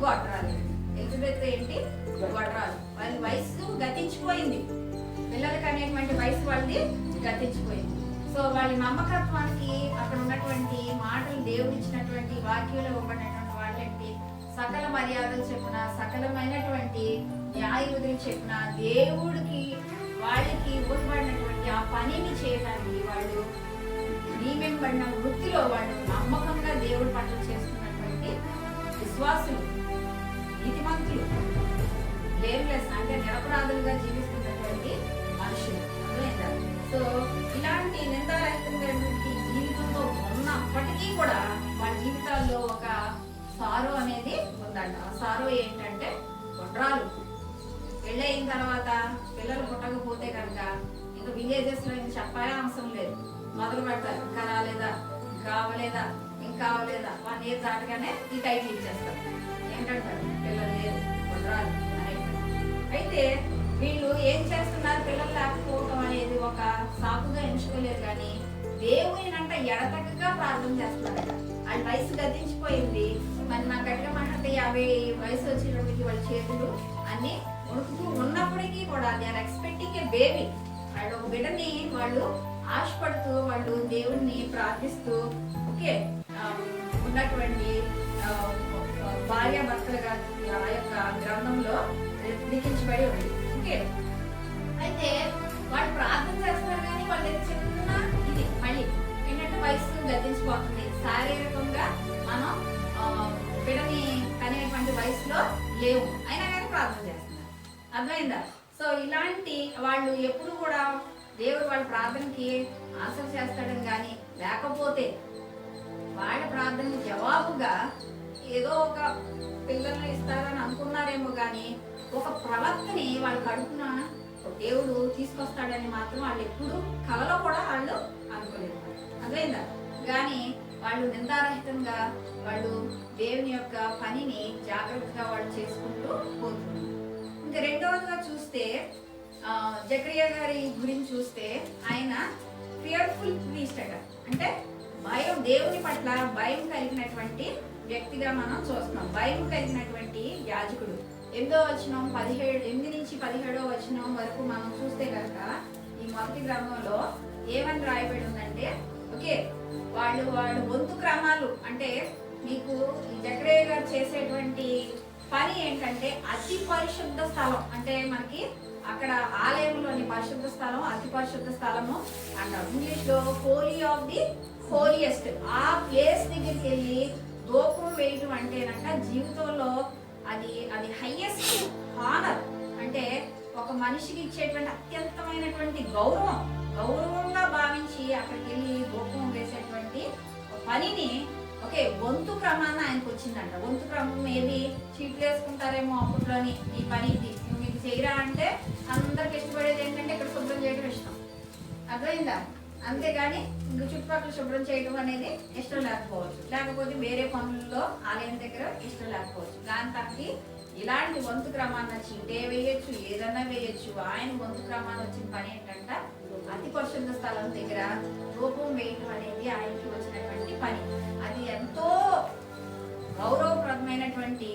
గొడ్రాలు. ఎలిజబెత్ ఏంటి? గొడ్రాలు. వాళ్ళ వయసు గతించిపోయింది. పిల్లలకి అనేటువంటి వయసు వాళ్ళది గతించిపోయింది. సో వాళ్ళ నమ్మకత్వానికి అక్కడ ఉన్నటువంటి మాటలు, దేవుడు ఇచ్చినటువంటి వాక్యంలో ఇవ్వబడినటువంటి వాళ్ళకి సకల మర్యాదలు చెప్పిన, సకలమైనటువంటి న్యాయ విధులు చెప్పిన, దేవుడికి వాళ్ళకి ఇవ్వబడినటువంటి ఆ పనిని చేయడానికి వాళ్ళు నియమింపబడిన వృత్తిలో వాళ్ళు నమ్మకంగా దేవుడి పట్ల చేస్తున్నటువంటి విశ్వాసులు, నీతిమంతులు, బ్లేమ్లెస్ అంటే నిరపరాధులుగా జీవిస్తున్నటువంటి మనుషులు. అర్థమైందా? సో ఇలాంటి నిందారహితమైనటువంటి జీవితంలో ఉన్నప్పటికీ కూడా వాళ్ళ జీవితాల్లో ఒక సారో అనేది ఉందంట. ఆ సారో ఏంటంటే గొడ్రాలు. పెళ్ళయిన తర్వాత పిల్లలు పుట్టకపోతే కనుక ఇంకా విలేజెస్ లో ఇంకా చెప్పాలే అవసరం లేదు. మొదలు పెడతారు, ఇంకా రాలేదా, ఇంకా అవ్వలేదా, ఇంకా అవ్వలేదా, 1 year దాటగానే ఈ టైటిల్ ఇచ్చేస్తారు. ఏంటంటారు? పిల్లలు లేదు, గొడ్రాలు అనేది. అయితే వీళ్ళు ఏం చేస్తున్నారు? పిల్లలు లేకపోవడం అనేది ఒక సాకుగా ఎంచుకోలేరు. కానీ దేవునినంట ఎడతెగక ప్రార్థన చేస్తున్నారట. వాళ్ళ వయసు గతించిపోయింది. మరి నాకు గట్టిగా మాట్లాడితే 50 వయసు వచ్చేటప్పటికి వాళ్ళ చేతులు అన్ని ఉడుకుతూ ఉన్నప్పటికీ కూడా they are expecting a baby. వాళ్ళు ఒక బిడ్డని వాళ్ళు ఆశపడుతూ వాళ్ళు దేవుణ్ణి ప్రార్థిస్తూ ఓకే ఉన్నటువంటి భార్యాభర్తలుగా ఆ యొక్క గ్రంథంలో లిఖించబడి ఉంది. ఓకే, అయితే వాళ్ళు ప్రార్థన చేస్తారు కానీ వాళ్ళ చిన్న ఇది మళ్ళీ ఏంటంటే వయసు గతించిపోతుంది. శారీరకంగా మనం బిడ్డని కనేటువంటి వయసులో లేవు, అయినా కానీ ప్రార్థన చేస్తున్నారు. అర్థమైందా? సో ఇలాంటి వాళ్ళు ఎప్పుడు కూడా దేవుడు వాళ్ళ ప్రార్థనకి ఆన్సర్ చేస్తాడని కానీ, లేకపోతే వాళ్ళ ప్రార్థనకి జవాబుగా ఏదో ఒక పిల్లల్ని ఇస్తారని అనుకున్నారేమో కానీ ఒక ప్రవక్తని వాళ్ళ కడుపున దేవుడు తీసుకొస్తాడని మాత్రం వాళ్ళు ఎప్పుడు కలలో కూడా వాళ్ళు అనుకోలేదు. అర్థమైందా? కానీ వాళ్ళు నిందారహితంగా వాళ్ళు దేవుని యొక్క పనిని జాగ్రత్తగా వాళ్ళు చేసుకుంటూ పోతున్నారు. ఇంకా రెండవదిగా చూస్తే జకరియా గారి గురించి చూస్తే ఆయన ఫియర్ఫుల్ ప్రీస్ట్ అట, అంటే భయం, దేవుని పట్ల భయం కలిగినటువంటి వ్యక్తిగా మనం చూస్తున్నాం. భయం కలిగినటువంటి యాజకుడు. 8వ వచనం 8 నుంచి 17వ వచనం వరకు మనం చూస్తే కనుక ఈ మొదటి గ్రంథంలో ఏమని రాయబడి ఉందంటే ఓకే వాళ్ళు వంతు క్రమాలు, అంటే మీకు ఈ జకరియా గారు చేసేటువంటి పని ఏంటంటే అతి పరిశుద్ధ స్థలం, అంటే మనకి అక్కడ ఆలయంలోని పరిశుద్ధ స్థలం అతి పరిశుద్ధ స్థలము అంటారు. ఇంగ్లీష్ లో హోలీ ఆఫ్ ది హోలియెస్ట్. ఆ ప్లేస్ దగ్గరికి వెళ్ళి ధూపం వేయటం అంటేనంట జీవితంలో అది హైయెస్ట్ హానర్, అంటే ఒక మనిషికి ఇచ్చేటువంటి అత్యంతమైనటువంటి గౌరవంగా భావించి అక్కడికి వెళ్ళి ధూపం వేసేటువంటి పనిని ఓకే వంతు క్రమాన ఆయనకు వచ్చిందంట. వంతు క్రమం ఏది చీట్లు వేసుకుంటారేమో అప్పట్లోని ఈ పని ఇది మీకు చేయరా అంటే అందరికి ఇష్టపడేది ఏంటంటే ఇక్కడ శుభ్రం చేయడం ఇష్టం. అర్థమైందా? అంతేగాని ఇంక చుట్టుపక్కల శుభ్రం చేయడం అనేది ఇష్టం లేకపోవచ్చు, లేకపోతే వేరే పనుల్లో ఆలయం దగ్గర ఇష్టం లేకపోవచ్చు. దాని తప్పి ఇలాంటి వంతు క్రమాన్ని చీటే వేయచ్చు, ఏదన్నా వేయచ్చు. ఆయన వంతు క్రమాన్ని వచ్చిన పని ఏంటంట అతి పరిశుద్ధ స్థలం దగ్గర ధూపం వేయటం అనేది ఆయనకి వచ్చినటువంటి పని. అది ఎంతో గౌరవప్రదమైనటువంటి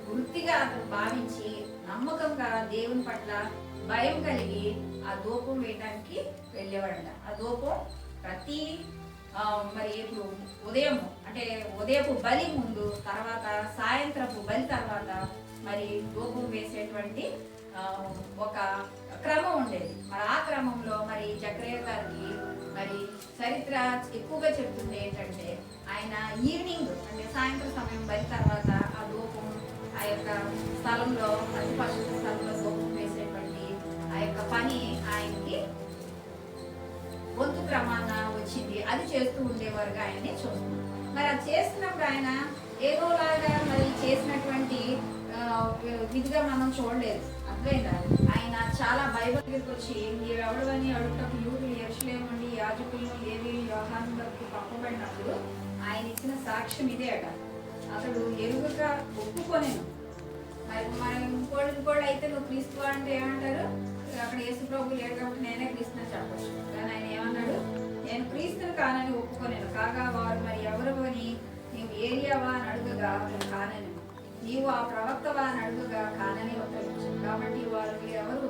వృత్తిగా అతను భావించి నమ్మకంగా దేవుని పట్ల భయం కలిగి ఆ ధూపం వేయడానికి వెళ్ళేవాడంట. ఆ ధూపం ప్రతి మరి ఇప్పుడు ఉదయం అంటే ఉదయపు బలి ముందు, తర్వాత సాయంత్రపు బలి తర్వాత మరి ధూపం వేసేటువంటి ఒక క్రమం ఉండేది. మరి ఆ క్రమంలో మరి జకరియా గారికి మరి చరిత్ర ఎక్కువగా చెప్తుంది ఏంటంటే ఆయన ఈవినింగ్ అంటే సాయంత్రం సమయం బలి తర్వాత ఆ ధూపం ఆ యొక్క స్థలంలో అతి పరిశుద్ధ స్థలంలో ధూపం వేసేటువంటి ఆ యొక్క పని ఆయనకి వంతు క్రమాన వచ్చింది. అది చేస్తూ ఉండేవారుగా ఆయన్ని చూస్తున్నాం. మరి అది చేస్తున్నప్పుడు ఆయన ఏదోలాగా మరి చేసినటువంటి విధిగా మనం చూడలేదు. అర్థమైందా? ఆయన చాలా బైబిల్ దగ్గరికి వచ్చి మీరు ఎవడని అడుగుటకు యూదులు యెరూషలేము యాజకులను లేవీయులు యోహాను వరకు పంపబడినప్పుడు ఆయన ఇచ్చిన సాక్ష్యం ఇదే అట. అతడు ఎరుగక ఒప్పుకొనేను. మరి మన ఇంకోళ్ళు అయితే నువ్వు క్రీస్తు అంటే ఏమంటారు? అక్కడ యేసు ప్రభు లేడు కాబట్టి నేనే క్రీస్తుని చెప్పచ్చు. కానీ ఆయన ఏమన్నాడు? నేను క్రీస్తుని కానని ఒప్పుకోలేను. కాగా వారు మరి ఎవరు అని నీవు ఏలియావా అని అడుగగా కానని, నీవు ఆ ప్రవక్తవా అని అడుగగా కానని ఉత్తరించాను. కాబట్టి వారు ఎవరు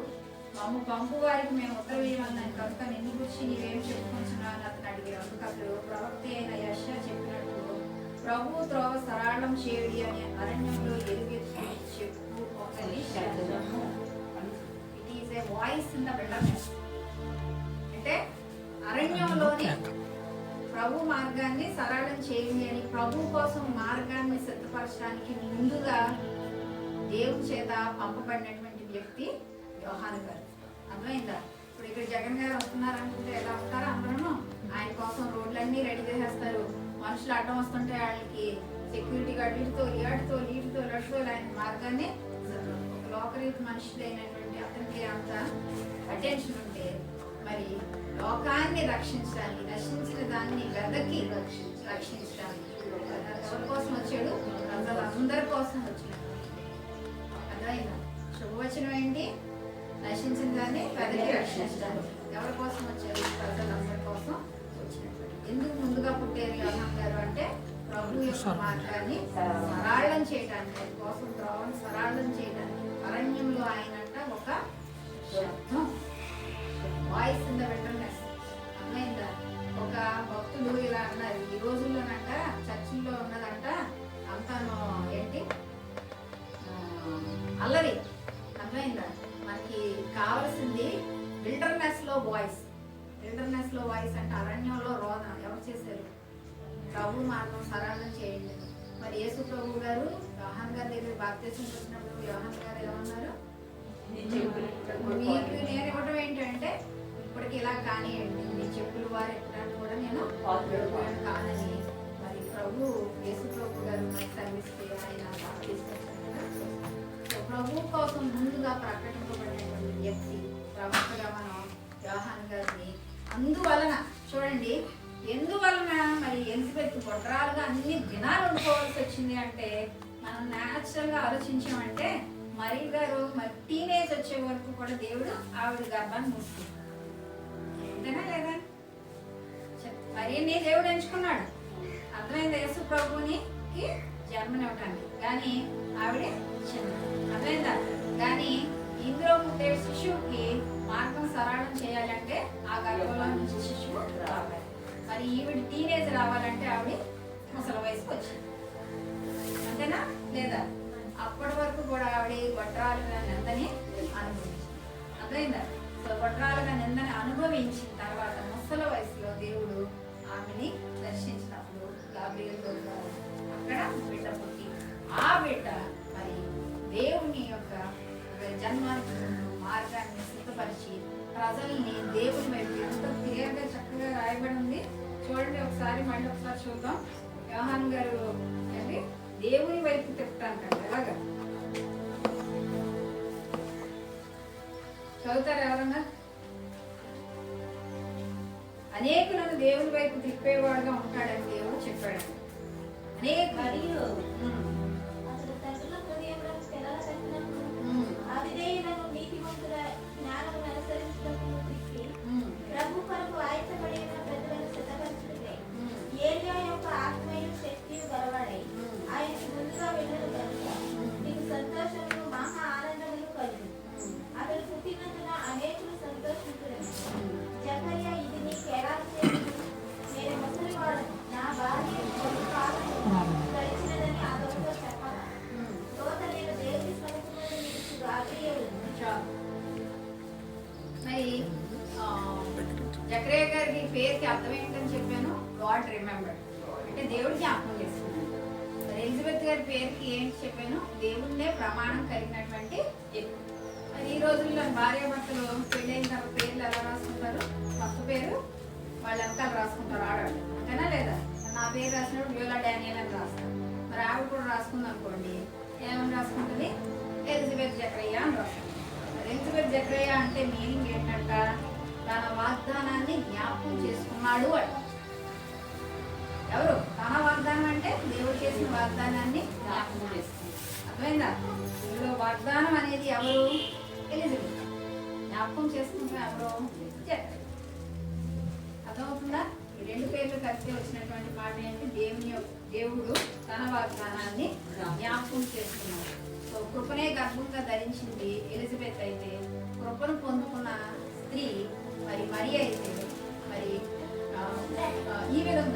మమ్మ పంపు వారికి మేము ఉత్తరవేయమన్నాను కనుక నిన్ను గురించి నీవేం చెప్పుకుంటున్నావు అని అతను అడిగారు. అందుకు అతడు ప్రవక్త అయిన యెషయా చెప్పినట్టు ప్రభు త్రోవ సరళం చేయుడి అని అరణ్యంలో ఎలుగెత్తి చెప్పు ఒకరి శబ్దము. It is a voice in the wilderness. అంటే అరణ్యంలోని ప్రభు మార్గాన్ని సరళం చేయండి అని ప్రభు కోసం మార్గాన్ని సిద్ధపరచడానికి ముందుగా దేవుని చేత పంపబడినటువంటి వ్యక్తి యోహాను గారు. అర్థమైందా? ఇప్పుడు ఇక్కడ జగన్ గారు వస్తున్నారు అనుకుంటే ఎలా వస్తారో అందరూ ఆయన కోసం రోడ్లన్నీ రెడీ చేసేస్తారు. మనుషులు అడ్డం వస్తుంటే వాళ్ళకి సెక్యూరిటీ గార్డు వీటితో లడ్తో ఆయన మార్గాన్ని ఒక లోకరీతి మనుషులు అయినటువంటి అతనికి అంత అటెన్షన్ ఉంటే మరి లోకాన్ని రక్షించడానికి, నశించిన దాన్ని వెదకి రక్షించడానికి ఎవరి కోసం వచ్చాడు? అందరి కోసం వచ్చాడు. అర్థమైందా? శుభవచనం ఏంటి? నశించిన దాన్ని వెదకి రక్షించడానికి. ఎవరి కోసం వచ్చారు? ప్రజలందరి కోసం వచ్చినటువంటి. ఎందుకు ముందుగా పుట్టారు యోహాను గారు అంటే ప్రభు యొక్క మార్గాన్ని సరళం చేయడానికి, ఆయన కోసం త్రోవను సరళం చేయడానికి. అరణ్యంలో ఆయనంట ఒక శబ్దం, వాయిస్ ఇన్ ద విల్డర్నెస్. అర్థమైందా? రోజుల్లో ఉన్నదంట అంతాను ఏంటి అల్లరి. అర్థమైందా? మనకి కావలసింది విల్డర్నెస్ లో వాయిస్ అంటే అరణ్యంలో రోదన ఎవరు చేశారు? ప్రభు మార్గం సరళం చేయండి. మరి యేసు ప్రభు గారు యోహాన్ గారి దగ్గర బాప్తిసం వచ్చినప్పుడు యోహాన్ గారు ఏమన్నారు? మీకు నేను ఇవ్వడం ఏంటంటే ఇప్పటికి ఇలా కానివ్వండి, మీ చెప్పులు వారు ఎక్కడానికి కూడా నేను కాదని మరి ప్రభు యేసు ప్రభు గారు మనకి సర్వీస్ ఆయన బాప్తిసం ప్రభు కోసం ముందుగా ప్రకటింపబడినటువంటి వ్యక్తి ప్రవక్తగా మనం యోహాన్ గారిని. అందువలన చూడండి, ఎందువలన మరి ఎలిజబెత్ గొడ్రాలుగా అన్ని దినాలు ఉండుకోవాల్సి వచ్చింది అంటే మనం న్యాచురల్ గా ఆలోచించామంటే మరి గారు మరి టీనేజ్ వచ్చే వరకు కూడా దేవుడు ఆవిడ గర్భాన్ని మూసుకుంటాడు. అంతేనా లేదా? మరియని దేవుడు ఎంచుకున్నాడు. అర్థమైంది? యేసు ప్రభుని జన్మనివ్వటానికి. కానీ ఆవిడ అర్థమైందా? కానీ ఇందులో పుట్టే శిశువుకి మార్గం సరళం చేయాలంటే ఆ గర్భంలో నుంచి శిశువు రావాలి. మరి ఈవిడ టీనేజ్ రావాలంటే ఆవిడ ముసలి వయసుకు వచ్చింది. అంతేనా లేదా? అప్పటి వరకు కూడా ఆవిడ గొడ్రాలుగా నిందని అనుభవించింది. అర్థమైందా? సో గొడ్రాలుగా నిందని అనుభవించిన తర్వాత ముసలి వయసులో దేవుడు ఆమెని దర్శించినప్పుడు గాబ్రియల్ అక్కడ బిడ్డ పుట్టి ఆ బిడ్డ మరి దేవుని యొక్క జన్మానికి మార్గాన్ని సిద్ధపరిచి ప్రజల్ని దేవుని వైపు ఎంత క్లియర్గా చక్కగా రాయబడి ఉంది. చూడండి ఒకసారి, మళ్ళీ ఒకసారి చూద్దాం. యోహాన్ గారు అంటే దేవుని వైపు తిప్పుతాను ఎలాగా చదువుతారు ఎవరన్నా? అనేకులను దేవుని వైపు తిప్పేవాడుగా ఉంటాడని దేవుడు చెప్పాడు. అనేక మరియు అతడు తండ్రుల హృదయంలో పిల్లల తగ్గినప్పుడు అవిధేయులను నీతిమంతుల జ్ఞానమును అనుసరించుటకు తిప్పి ప్రభు కొరకు ఆయత్తపడిన ప్రజలను సిద్ధపరచుటకై ఏలియా యొక్క ఆత్మయు శక్తియు గలవాడై ఆయనకు ముందుగా వెళ్ళను కనుక నీకు సంతోషమును మహా ఆనందములు కలుగు. అతడు పుట్టినందున అనేకులు సంతోషించుటకు జకర్యా ఇది నీకు ఎలా చేసింది? నేను ముసలివాడను, నా భార్య గడిచినదని అతనితో చెప్పాలా? తోట నేను దేవుని సముఖంలో నిలుచు గాబ్రియలు. మరి జకరియా గారికి పేరుకి అర్థం ఏంటని చెప్పాను? గాడ్ రిమెంబర్ అంటే దేవుడు జ్ఞాపకం చేసుకున్నాడు. మరి ఎలిజబెత్ గారి పేరుకి ఏంటి చెప్పాను? దేవుడినే ప్రమాణం కలిగినటువంటి వ్యక్తి. మరి ఈ రోజుల్లో భార్యాభర్తలు పెళ్ళైన తర్వాత పేర్లు ఎలా రాసుకుంటారు? ఫస్ట్ పేరు వాళ్ళ వెనకాల రాసుకుంటారు ఆడవాళ్ళు. అంతేనా లేదా? నా పేరు రాసినప్పుడు వ్యూలా డానియల్ అని రాస్తారు. మరి ఆవిడ కూడా రాసుకుంది అనుకోండి, ఏమని రాసుకుంటుంది? ఎలిజబెత్ జకరియా అని రాసుకుంటుంది. ఎలిజబెత్ జకరియా అంటే మీనింగ్ ఏంటంట? తన వాగ్దానాన్ని జ్ఞాపకం చేసుకున్నాడు అంట. ఎవరు? తన వాగ్దానం అంటే దేవుడు చేసిన వాగ్దానాన్ని జ్ఞాపకం చేసుకుంది. అర్థమైందా? ఇందులో వాగ్దానం అనేది ఎవరు? ఎలిజబెత్. జ్ఞాపకం చేసుకుంటే ఎవరు? జకరియా. అర్థమవుతుందా? ఈ రెండు పేర్లు కలిసి వచ్చినటువంటి మాట ఏంటి? దేవుడు తన వాగ్దానాన్ని జ్ఞాపకం చేసుకున్నాడు. సో కృపనే గర్భంగా ధరించింది ఎలిజబెత్ అయితే, కృపను పొందుకున్న స్త్రీ మరి అయితే మరి ఈ విధంగా